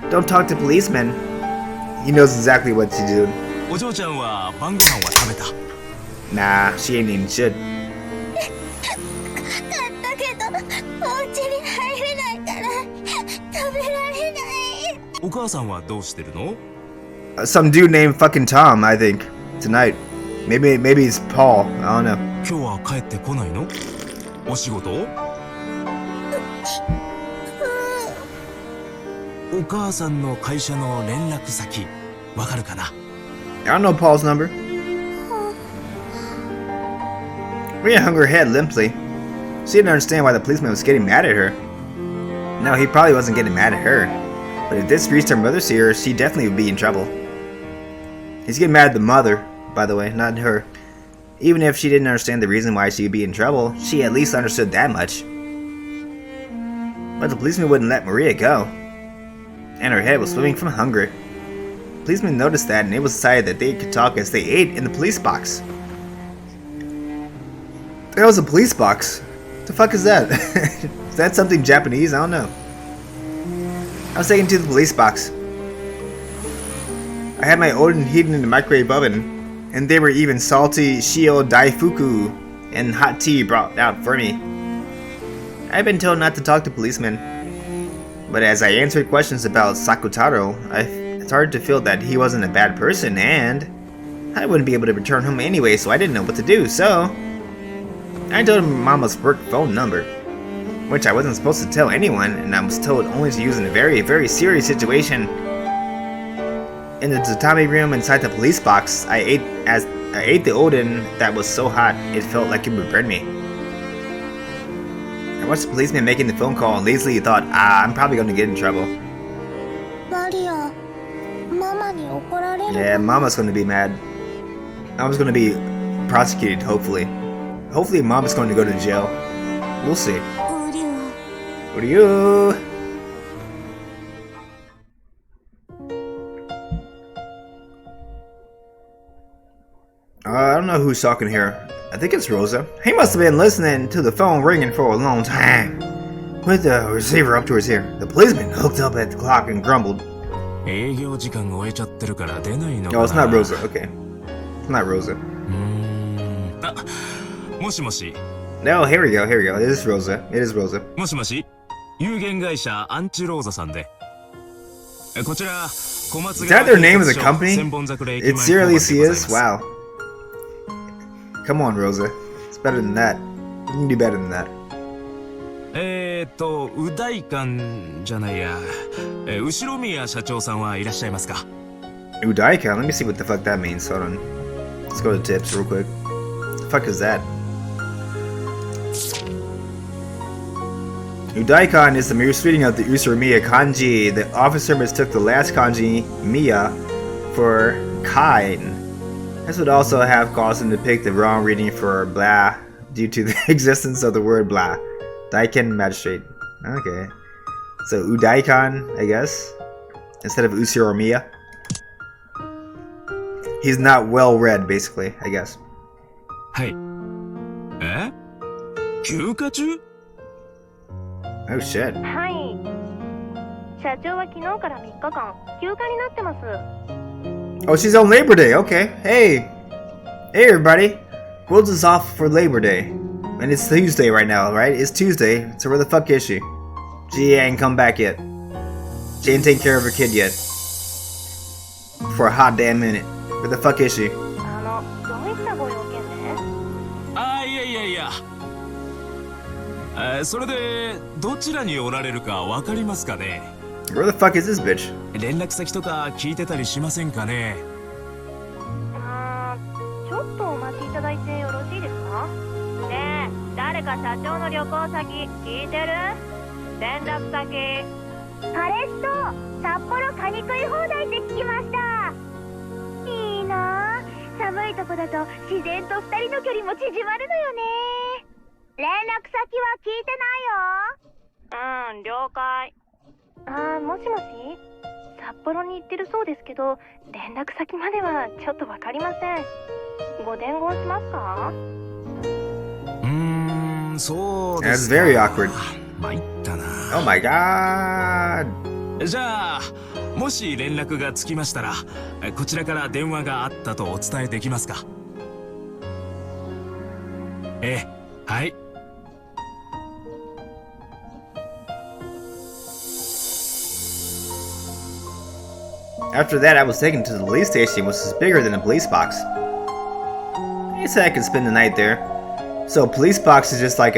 Don't talk to policemen. He knows exactly what to do. お嬢ちゃんは晩ご飯は食べた。 Nah, she ain't even should. 買ったけどお家に入れない。お母さんはどうしてるの？ Some dude named fucking Tom, I think. Tonight. Maybe it's Paul. I don't know. 今日は帰ってこないの？お仕事？お母さんの会社の連絡先わかるかな？ I don't know Paul's number. Rhea hung her head limply. She didn't understand why the policeman was getting mad at her. No, he probably wasn't getting mad at her. But if this reached her mother's ears, she definitely would be in trouble. He's getting mad at the mother, by the way, not her. Even if she didn't understand the reason why she would be in trouble, she at least understood that much. But the policeman wouldn't let Maria go. And her head was swimming from hunger. The policeman noticed that, and it was decided that they could talk as they ate in the police box. That was a police box. What the fuck is that? Is that something Japanese? I don't know. I was taken to the police box. I had my oden heated in the microwave oven, and there were even salty shio daifuku and hot tea brought out for me. I had been told not to talk to policemen, but as I answered questions about Sakutaro, I started to feel that he wasn't a bad person, and I wouldn't be able to return home anyway, so I didn't know what to do, so I told him Mama's work phone number, which I wasn't supposed to tell anyone, and I was told only to use in a very, very serious situation. In the tatami room inside the police box, I ate the oden that was so hot it felt like it would burn me. I watched the policeman making the phone call and lazily thought, I'm probably going to get in trouble. Maria, Mamaに怒られる。 Yeah, Mama's going to be mad. I was going to be prosecuted, hopefully. Hopefully Mama's going to go to jail. We'll see. うりゅう。 What are you? I don't know who's talking here. I think it's Rosa. He must have been listening to the phone ringing for a long time. With the receiver up to his ear, the policeman looked up at the clock and grumbled. 営業時間が終えちゃってるから出ないのか Oh, な。 it's not Rosa. Okay. It's not Rosa. あ、もしもし。 No, here we go. Here we go. It is Rosa. It is Rosa. もしもし、有限会社アンチローザさんで。こちら、小松 Is that their name of the company? It seriously is? Wow. Come on, Rosa. It's better than that. You can do better than that. う大館じゃないや。後宮社長さんはいらっしゃいますか？ Udaikan? Let me see what the fuck that means. Hold on. Let's go to tips real quick. The fuck is that? Udaikan is the merest reading of the Usuramiya kanji. The officer mistook the last kanji, Miya, for Kain. This would also have caused him to pick the wrong reading for blah due to the existence of the word blah. Daiken magistrate. Okay. So Udaikan, I guess, instead of Usuramiya. He's not well read, basically, I guess. はい。休暇中？ Oh shit. はい。社長は昨日から3日間休暇になってます。 Oh, she's on Labor Day. Okay. Hey. Hey, everybody. World is off for Labor Day. And it's Tuesday right now, right? It's Tuesday. So where the fuck is she? She ain't come back yet. She ain't taken care of her kid yet. For a hot damn minute. Where the fuck is she? どういったご用件で？いやいやいや。それでどちらにおられるかわかりますかね？ Where the fuck is this bitch? 連絡先とか聞いてたりしませんかね？ちょっとお待ちいただいてよろしいですか？ねえ、誰か社長の旅行先聞いてる？連絡先。彼氏と札幌カニ食い放題って聞きました。いいなぁ。寒いとこだと自然と二人の距離も縮まるのよね。連絡先は聞いてないよ。了解。もしもし、札幌に行ってるそうですけど、連絡先まではちょっとわかりません。ご伝言しますか？そうですか。 That's very awkward. 参ったな。Oh my god. じゃあ、もし連絡がつきましたら、こちらから電話があったとお伝えできますか？はい。After that, I was taken to the police station, which is bigger than a police box. They said I could spend the night there. So, police box is just like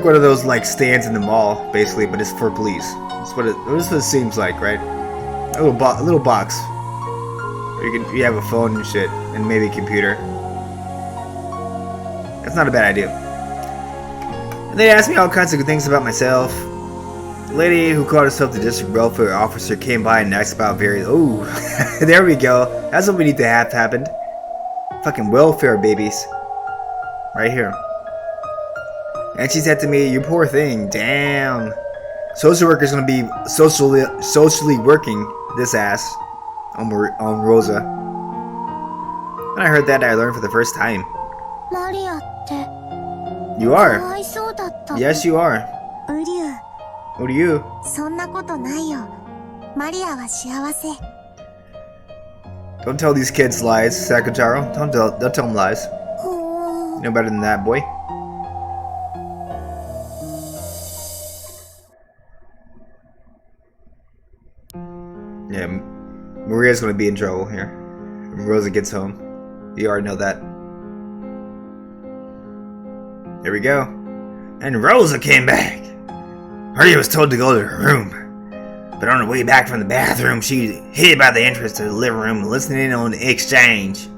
one of those like stands in the mall, basically, but it's for police. That's what it seems like, right? A little box. You have a phone and shit, and maybe a computer. That's not a bad idea. And they asked me all kinds of good things about myself. The lady who called herself the district welfare officer came by and asked about various. Oh, there we go. That's what we need to have happened. Fucking welfare babies, right here. And she said to me, "You poor thing, damn. Social worker's gonna be socially working this ass on Rosa." When I heard that, I learned for the first time. You are. Yes, you are. What are you? Don't tell these kids lies, Sakutaro. Don't tell them lies. You know better than that, boy. Yeah, Maria's gonna be in trouble here when Rosa gets home. You already know that. Here we go. And Rosa came back. Maria was told to go to her room. But on her way back from the bathroom, she hid by the entrance to the living room, listening on the exchange.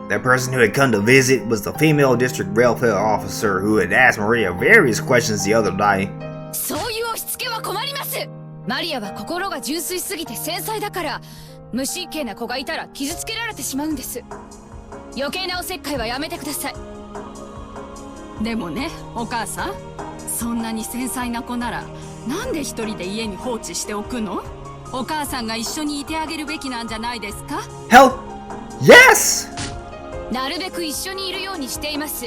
That person who had come to visit was the female district welfare officer who had asked Maria various questions the other day. そういう押し付けは困ります。マリアは心が純粋すぎて繊細だから、無神経な子がいたら傷つけられてしまうんです。余計なおせっかいはやめてください。でもね、お母さん、そんなに繊細な子ならなんで一人で家に放置しておくの？お母さんが一緒にいてあげるべきなんじゃないですか？ Hell, yes! なるべく一緒にいるようにしています。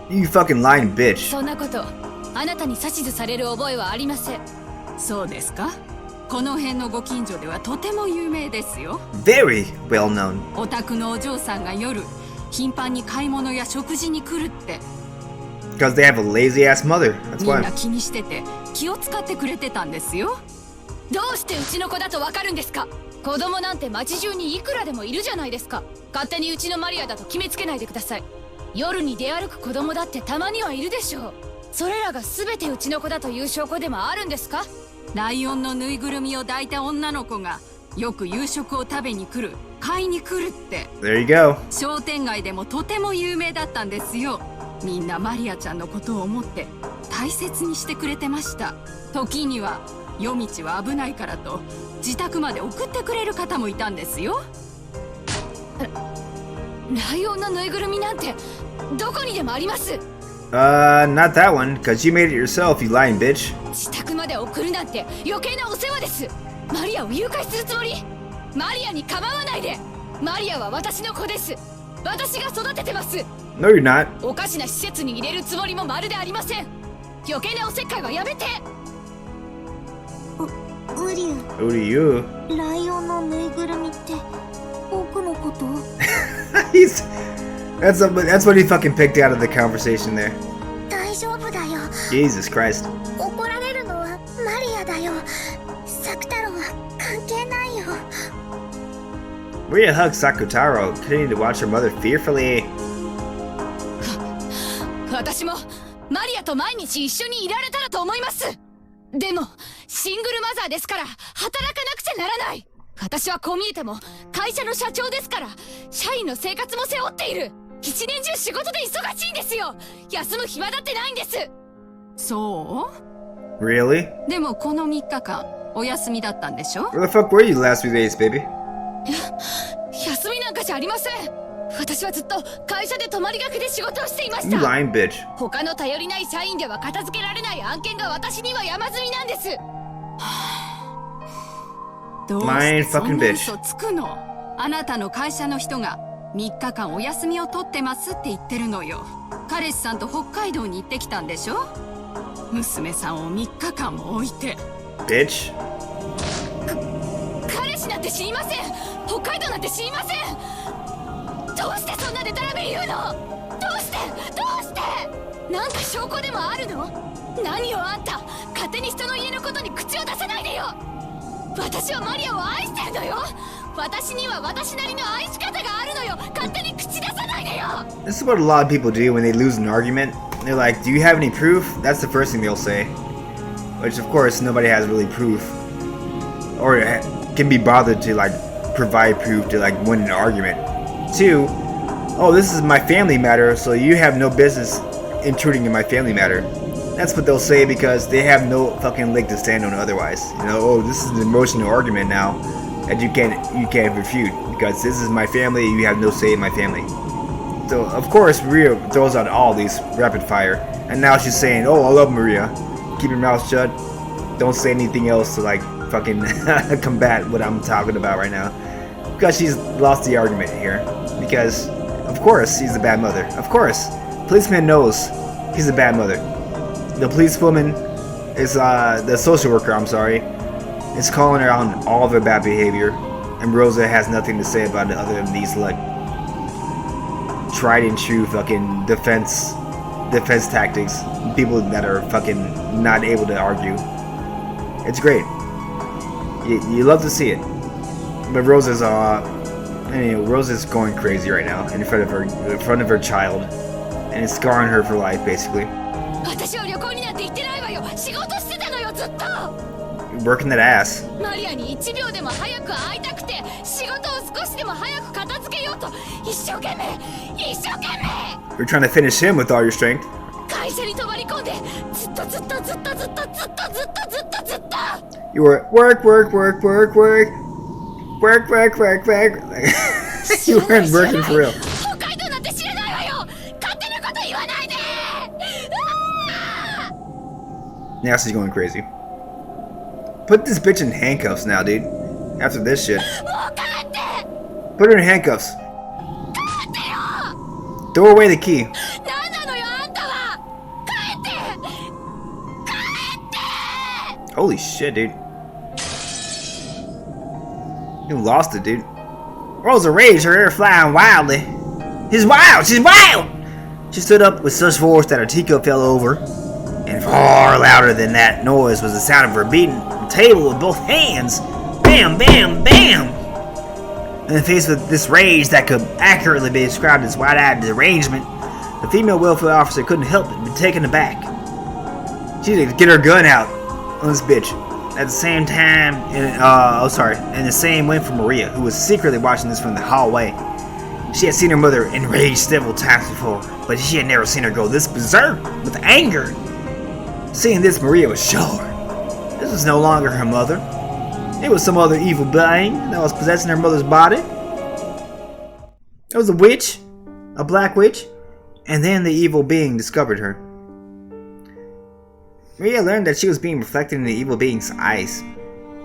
You fucking lying bitch. そんなことあなたに指図される覚えはありません。そうですか？この辺のご近所ではとても有名ですよ。 Very well known. お宅のお嬢さんが夜頻繁に買い物や食事に来るって。Because they have a lazy ass mother. That's みん why. な気にしてて気を使ってくれてたんですよ。どうしてうちの子だとわかるんですか？子供なんて街中にいくらでもいるじゃないですか。勝手にうちのマリアだと決めつけないでください。夜に出歩く子供だってたまにはいるでしょう。それらが全てうちの子だという証拠でもあるんですか？ライオンのぬいぐるみを抱いた女の子がよく夕食を食べに来る、買いに来るって。 There you go. 商店街でもとても有名だったんですよ。みんなマリアちゃんのことを思って大切にしてくれてました。時には夜道は危ないからと自宅まで送ってくれる方もいたんですよ。ライオンのぬいぐるみなんてどこにでもあります。Not that one, because you made it yourself, you lying bitch. 自宅まで送るなんて余計なお世話です。マリアを誘拐するつもり？マリアに構わないで。マリアは私の子です。私が育ててます。 No, you're not. おかしな施設に入れるつもりもまるでありません。余計なおせっかいはやめて。ウリュ Who do you? ウ、ライオンのぬいぐるみって僕のこと？ That's what he fucking picked out of the conversation there. 大丈夫だよ。 Jesus Christ. 怒られるのはマリアだよ。サクタロは関係ないよ。 Maria hugged Sakutaro, continuing to watch her mother fearfully. 私もマリアと毎日一緒にいられたらと思います。でもシングルマザーですから働かなくちゃならない。私はこう見えても会社の社長ですから社員の生活も背負っている。一年中仕事で忙しいんですよ。休む暇だってないんです。そう？ Really? でもこの3日間お休みだったんでしょ？ Where the fuck were you the last few days, baby? 休みなんかじゃありません。私はずっと会社で泊まりがけで仕事をしていまし You た。 lying bitch. 他の頼りない社員では片付けられない案件が私には山積みなんです。どうしてそんな嘘つくの？あなたの会社の人が3日間お休みを取ってますって言ってるのよ。彼氏さんと北海道に行ってきたんでしょ？娘さんを3日間も置いて。 Bitch. 彼氏なんて知りません。北海道なんて知りません。どうしてそんなデタラメ言うの？どうしてなんか証拠でもあるの？何よあんた、勝手に人の家のことに口を出さないでよ。私はマリアを愛してるのよ。私には私なりの愛し方があるのよ。勝手に口出さないでよ。 This is what a lot of people do when they lose an argument. They're like, do you have any proof? That's the first thing they'll say. Which of course nobody has really proof. Or can be bothered to like provide proof to like win an argument. 2, oh, this is my family matter, so you have no business intruding in my family matter. That's what they'll say because they have no fucking leg to stand on otherwise. You know, oh, this is an emotional argument now that you can't refute because this is my family, you have no say in my family. So of course Maria throws out all these rapid fire, and now she's saying, oh, I love Maria. Keep your mouth shut. Don't say anything else to like fucking combat what I'm talking about right now. Because she's lost the argument here. Because of course she's a bad mother. Of course. Policeman knows he's a bad mother. The policewoman is the social worker, I'm sorry, is calling her on all of her bad behavior, and Rosa has nothing to say about it other than these like tried and true fucking defense tactics. People that are fucking not able to argue. It's great. You love to see it. But Rosa's Rosa's going crazy right now in front of her child, and it's scarring her for life basically. 私は旅行になんて行ってないわよ。仕事してたのよ、ずっと。 Working that ass. マリアに1秒でも早く会いたくて、仕事を少しでも早く片付けようと一生懸命。 You're trying to finish him with all your strength. 会社に泊まり込んで、ずっと。 You were work. You weren't working for real. 北海道なんて知らないわよ。勝手なこと言わないで。 Now she's going crazy. Put this bitch in handcuffs now, dude. After this shit. Put her in handcuffs. Throw away the key. 何なのよあんたは。帰って。 Holy shit, dude. You lost it, dude. Rosa raged, her hair flying wildly. She's wild! She stood up with such force that her teacup fell over. And far louder than that noise was the sound of her beating the table with both hands. Bam, bam, bam! And faced with this rage that could accurately be described as wide-eyed derangement, the female welfare officer couldn't help but be taken aback. She had to get her gun out on this bitch. At the same time, and the same went for Maria, who was secretly watching this from the hallway. She had seen her mother enraged several times before, but she had never seen her go this berserk with anger. Seeing this, Maria was sure this was no longer her mother. It was some other evil being that was possessing her mother's body. It was a witch, a black witch, and then the evil being discovered her. Maria learned that she was being reflected in the evil being's eyes.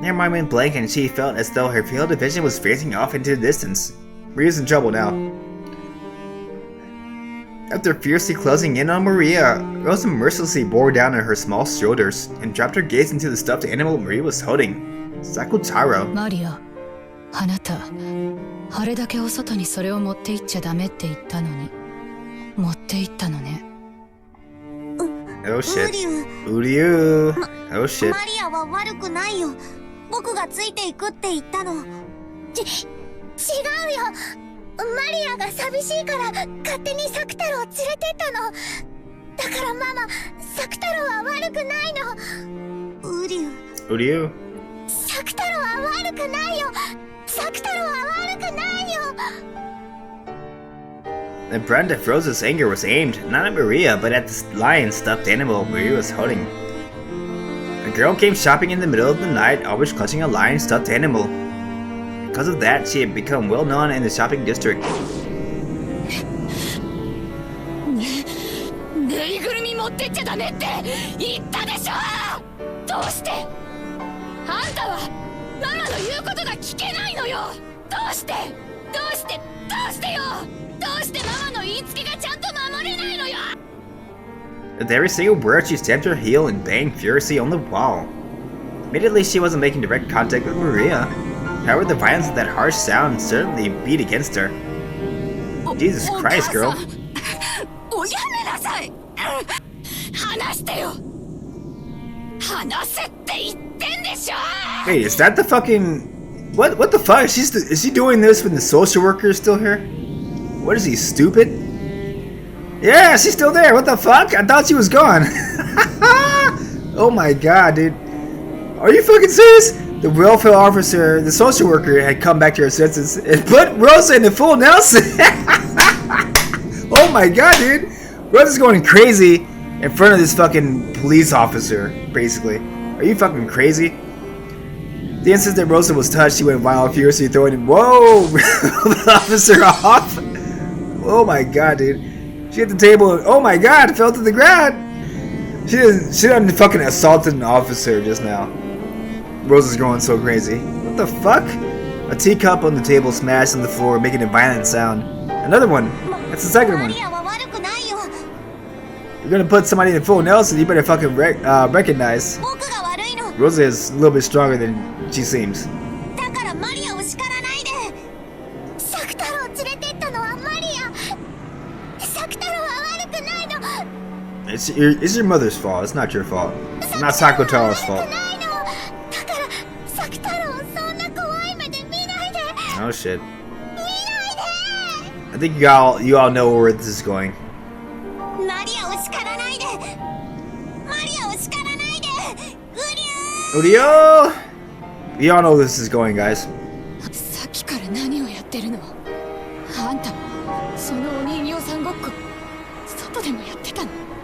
Her mind went blank and she felt as though her field of vision was phasing off into the distance. Maria's in trouble now. After fiercely closing in on Maria, Rosa mercilessly bore down on her small shoulders and dropped her gaze into the stuffed animal Maria was holding, Sakutaro. マリア、あなた、あれだけお外にそれを持って行っちゃダメって言ったのに、持って行ったのね。 Oh shit. Uryu. Oh shit. マリアは悪くないよ。僕がついていくって言ったの。違うよ。マリアが寂しいから勝手にサクタロを連れてったの。だからママ、サクタロは悪くないの。Uryu. サクタロは悪くないよ。サクタロは悪くないよ。 The brunt of Rosa's anger was aimed not at Maria, but at the lion stuffed animal Maria was holding. A girl came shopping in the middle of the night, always clutching a lion stuffed animal. Because of that, she had become well known in the shopping district. ぬいぐるみ持ってっちゃダメって言ったでしょ。どうして？あんたはママの言うことが聞けないのよ。どうしてよ。どうしてママの言いつけがちゃんと守れないのよ。 With every single word, she stamped her heel and banged furiously on the wall. Admittedly, she wasn't making direct contact with Maria. However, the violence of that harsh sound certainly beat against her. Jesus Christ, girl. おやめなさい。話してよ。話せって言ってんでしょ。 Wait, is that the fucking... What the fuck? Is she doing this when the social worker is still here? What is he, stupid? Yeah, she's still there. What the fuck? I thought she was gone. Oh my god, dude. Are you fucking serious? The welfare officer, the social worker, had come back to her senses and put Rosa in the full Nelson. Oh my god, dude. Rosa's going crazy in front of this fucking police officer, basically. Are you fucking crazy? The instant that Rosa was touched, she went wild, furiously throwing him. Whoa! The officer off. Oh my god, dude. She hit the table. Oh my god, fell to the ground. She done fucking assaulted an officer just now. Rosa's going so crazy. What the fuck? A teacup on the table smashed on the floor, making a violent sound. Another one. That's the second one. You're gonna put somebody in full Nelson, you better fucking recognize. Rosa is a little bit stronger than she seems. It's your mother's fault. It's not your fault. It's not Sakotaro's fault. Oh shit. I think you all know where this is going. Urio! You all know where this is going, guys.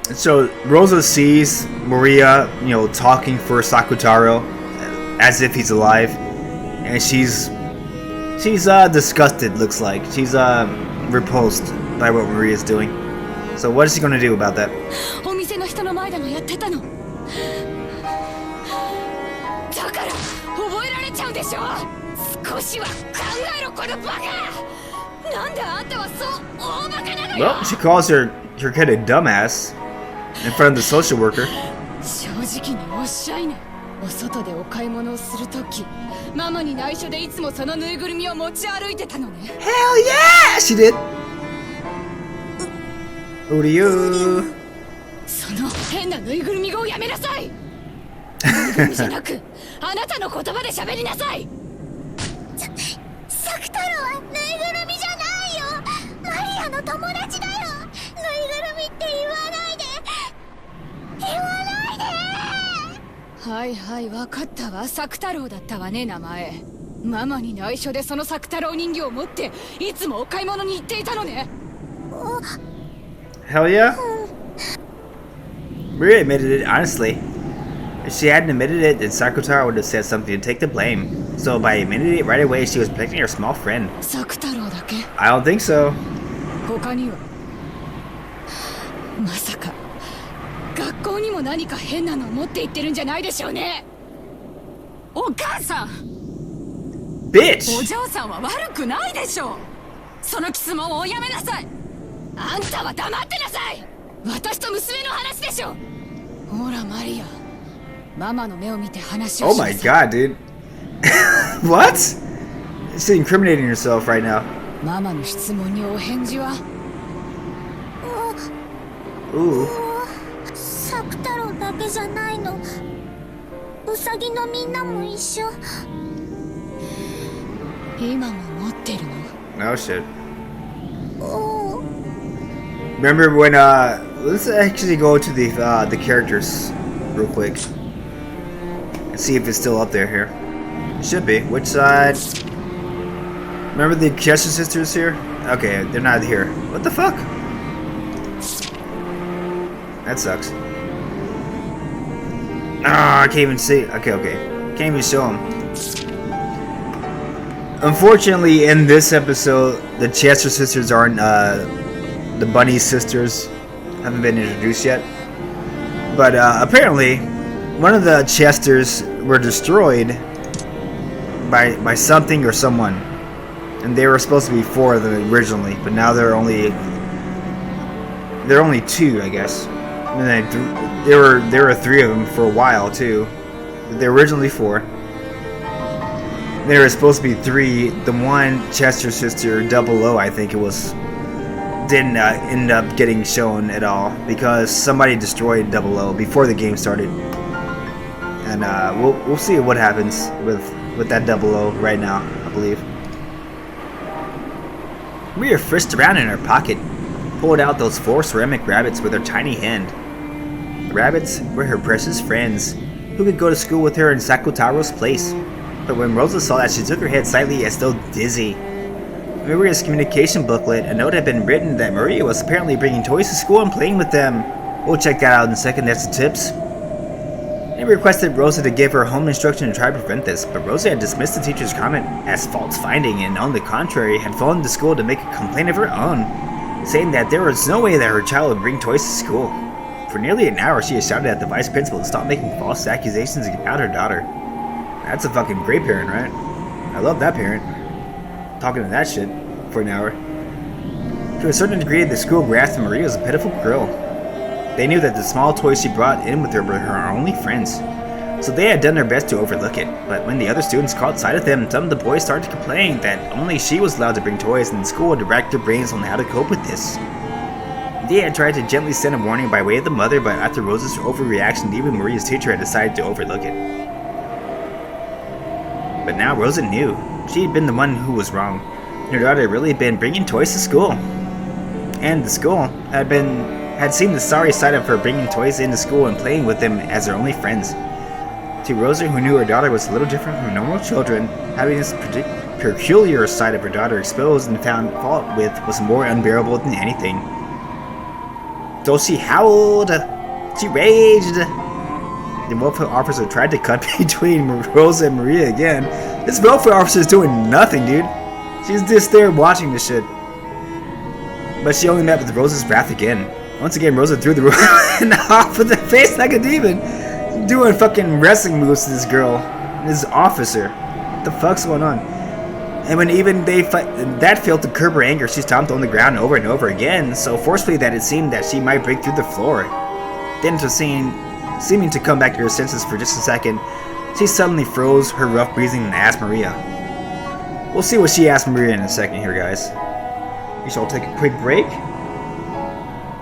And so Rosa sees Maria, talking for Sakutaro as if he's alive, and she's disgusted. Looks like she's repulsed by what Maria's doing. So what is she gonna do about that? Well, she calls her kid a dumbass in front of the social worker. Hell yeah, she did. Who do you? Hell yeah. Maria admitted it, honestly. If she hadn't admitted it, then Sakutaro would have said something to take the blame. So by admitting it right away, she was protecting her small friend. I don't think so. Bitch! Oh my god, dude. What? She's incriminating herself right now. Ooh. Oh shit. Remember when let's actually go to the characters real quick and see if it's still up there here. It should be. Which side? Remember the Chester sisters here? Okay, they're not here. What the fuck? That sucks. Ah, I can't even see. Okay. Can't even show them. Unfortunately, in this episode, the Chester sisters aren't, the Bunny sisters haven't been introduced yet. But, apparently, one of the Chesters were destroyed by something or someone. And they were supposed to be 4 of them originally, but now they're only 2, I guess. And there were 3 of them for a while too. But they were originally 4. There were supposed to be 3. The one Chester sister, 00, I think it was, didn't end up getting shown at all because somebody destroyed 00 before the game started. and we'll see what happens with that 00 right now, I believe. Maria frisked around in her pocket, pulled out those 4 ceramic rabbits with her tiny hand. The rabbits were her precious friends, who could go to school with her in Sakutaro's place. But when Rosa saw that, she shook her head slightly as though dizzy. In Maria's communication booklet, a note had been written that Maria was apparently bringing toys to school and playing with them. We'll check that out in a second, that's the tips. It requested Rosa to give her home instruction to try to prevent this, but Rosa had dismissed the teacher's comment as false-finding and, on the contrary, had phoned the school to make a complaint of her own, saying that there was no way that her child would bring toys to school. For nearly an hour, she had shouted at the vice principal to stop making false accusations about her daughter. That's a fucking great parent, right? I love that parent. Talking to that shit for an hour. To a certain degree, the school grasped Maria as a pitiful girl. They knew that the small toys she brought in with her were her only friends, so they had done their best to overlook it. But when the other students caught sight of them, some of the boys started to complain that only she was allowed to bring toys and the school would rack their brains on how to cope with this. They had tried to gently send a warning by way of the mother, but after Rosa's overreaction, even Maria's teacher had decided to overlook it. But now Rosa knew. She had been the one who was wrong. Her daughter had really been bringing toys to school. And the school had seen the sorry side of her bringing toys into school and playing with them as her only friends. To Rosa, who knew her daughter was a little different from normal children, having this peculiar side of her daughter exposed and found fault with was more unbearable than anything. So she howled, she raged. The welfare officer tried to cut between Rosa and Maria again. This welfare officer is doing nothing, dude. She's just there watching this shit. But she only met with Rosa's wrath again. Once again, Rosa threw the ruler off with the face like a demon. Doing fucking wrestling moves to this girl. This officer. What the fuck's going on? And when even that failed to curb her anger, she stomped on the ground over and over again, so forcefully that it seemed that she might break through the floor. Then, seeming to come back to her senses for just a second, she suddenly froze, her rough breathing, and asked Maria. We'll see what she asked Maria in a second here, guys. We shall take a quick break.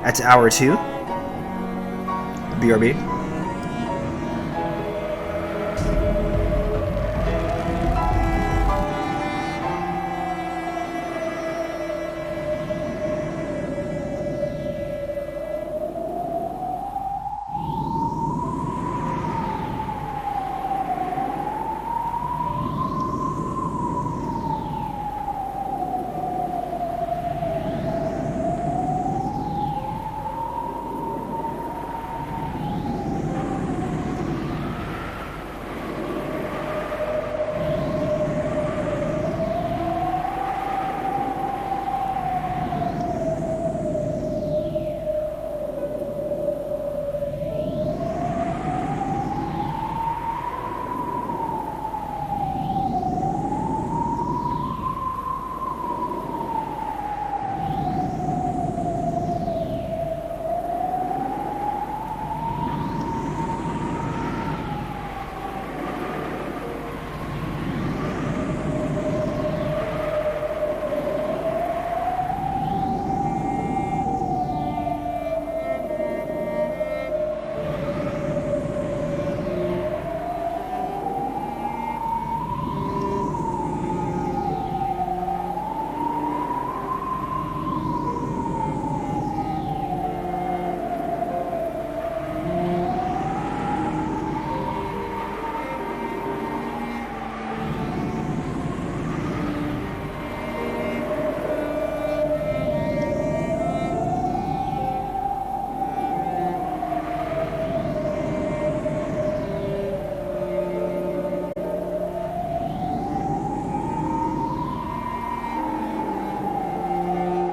That's hour 2. BRB.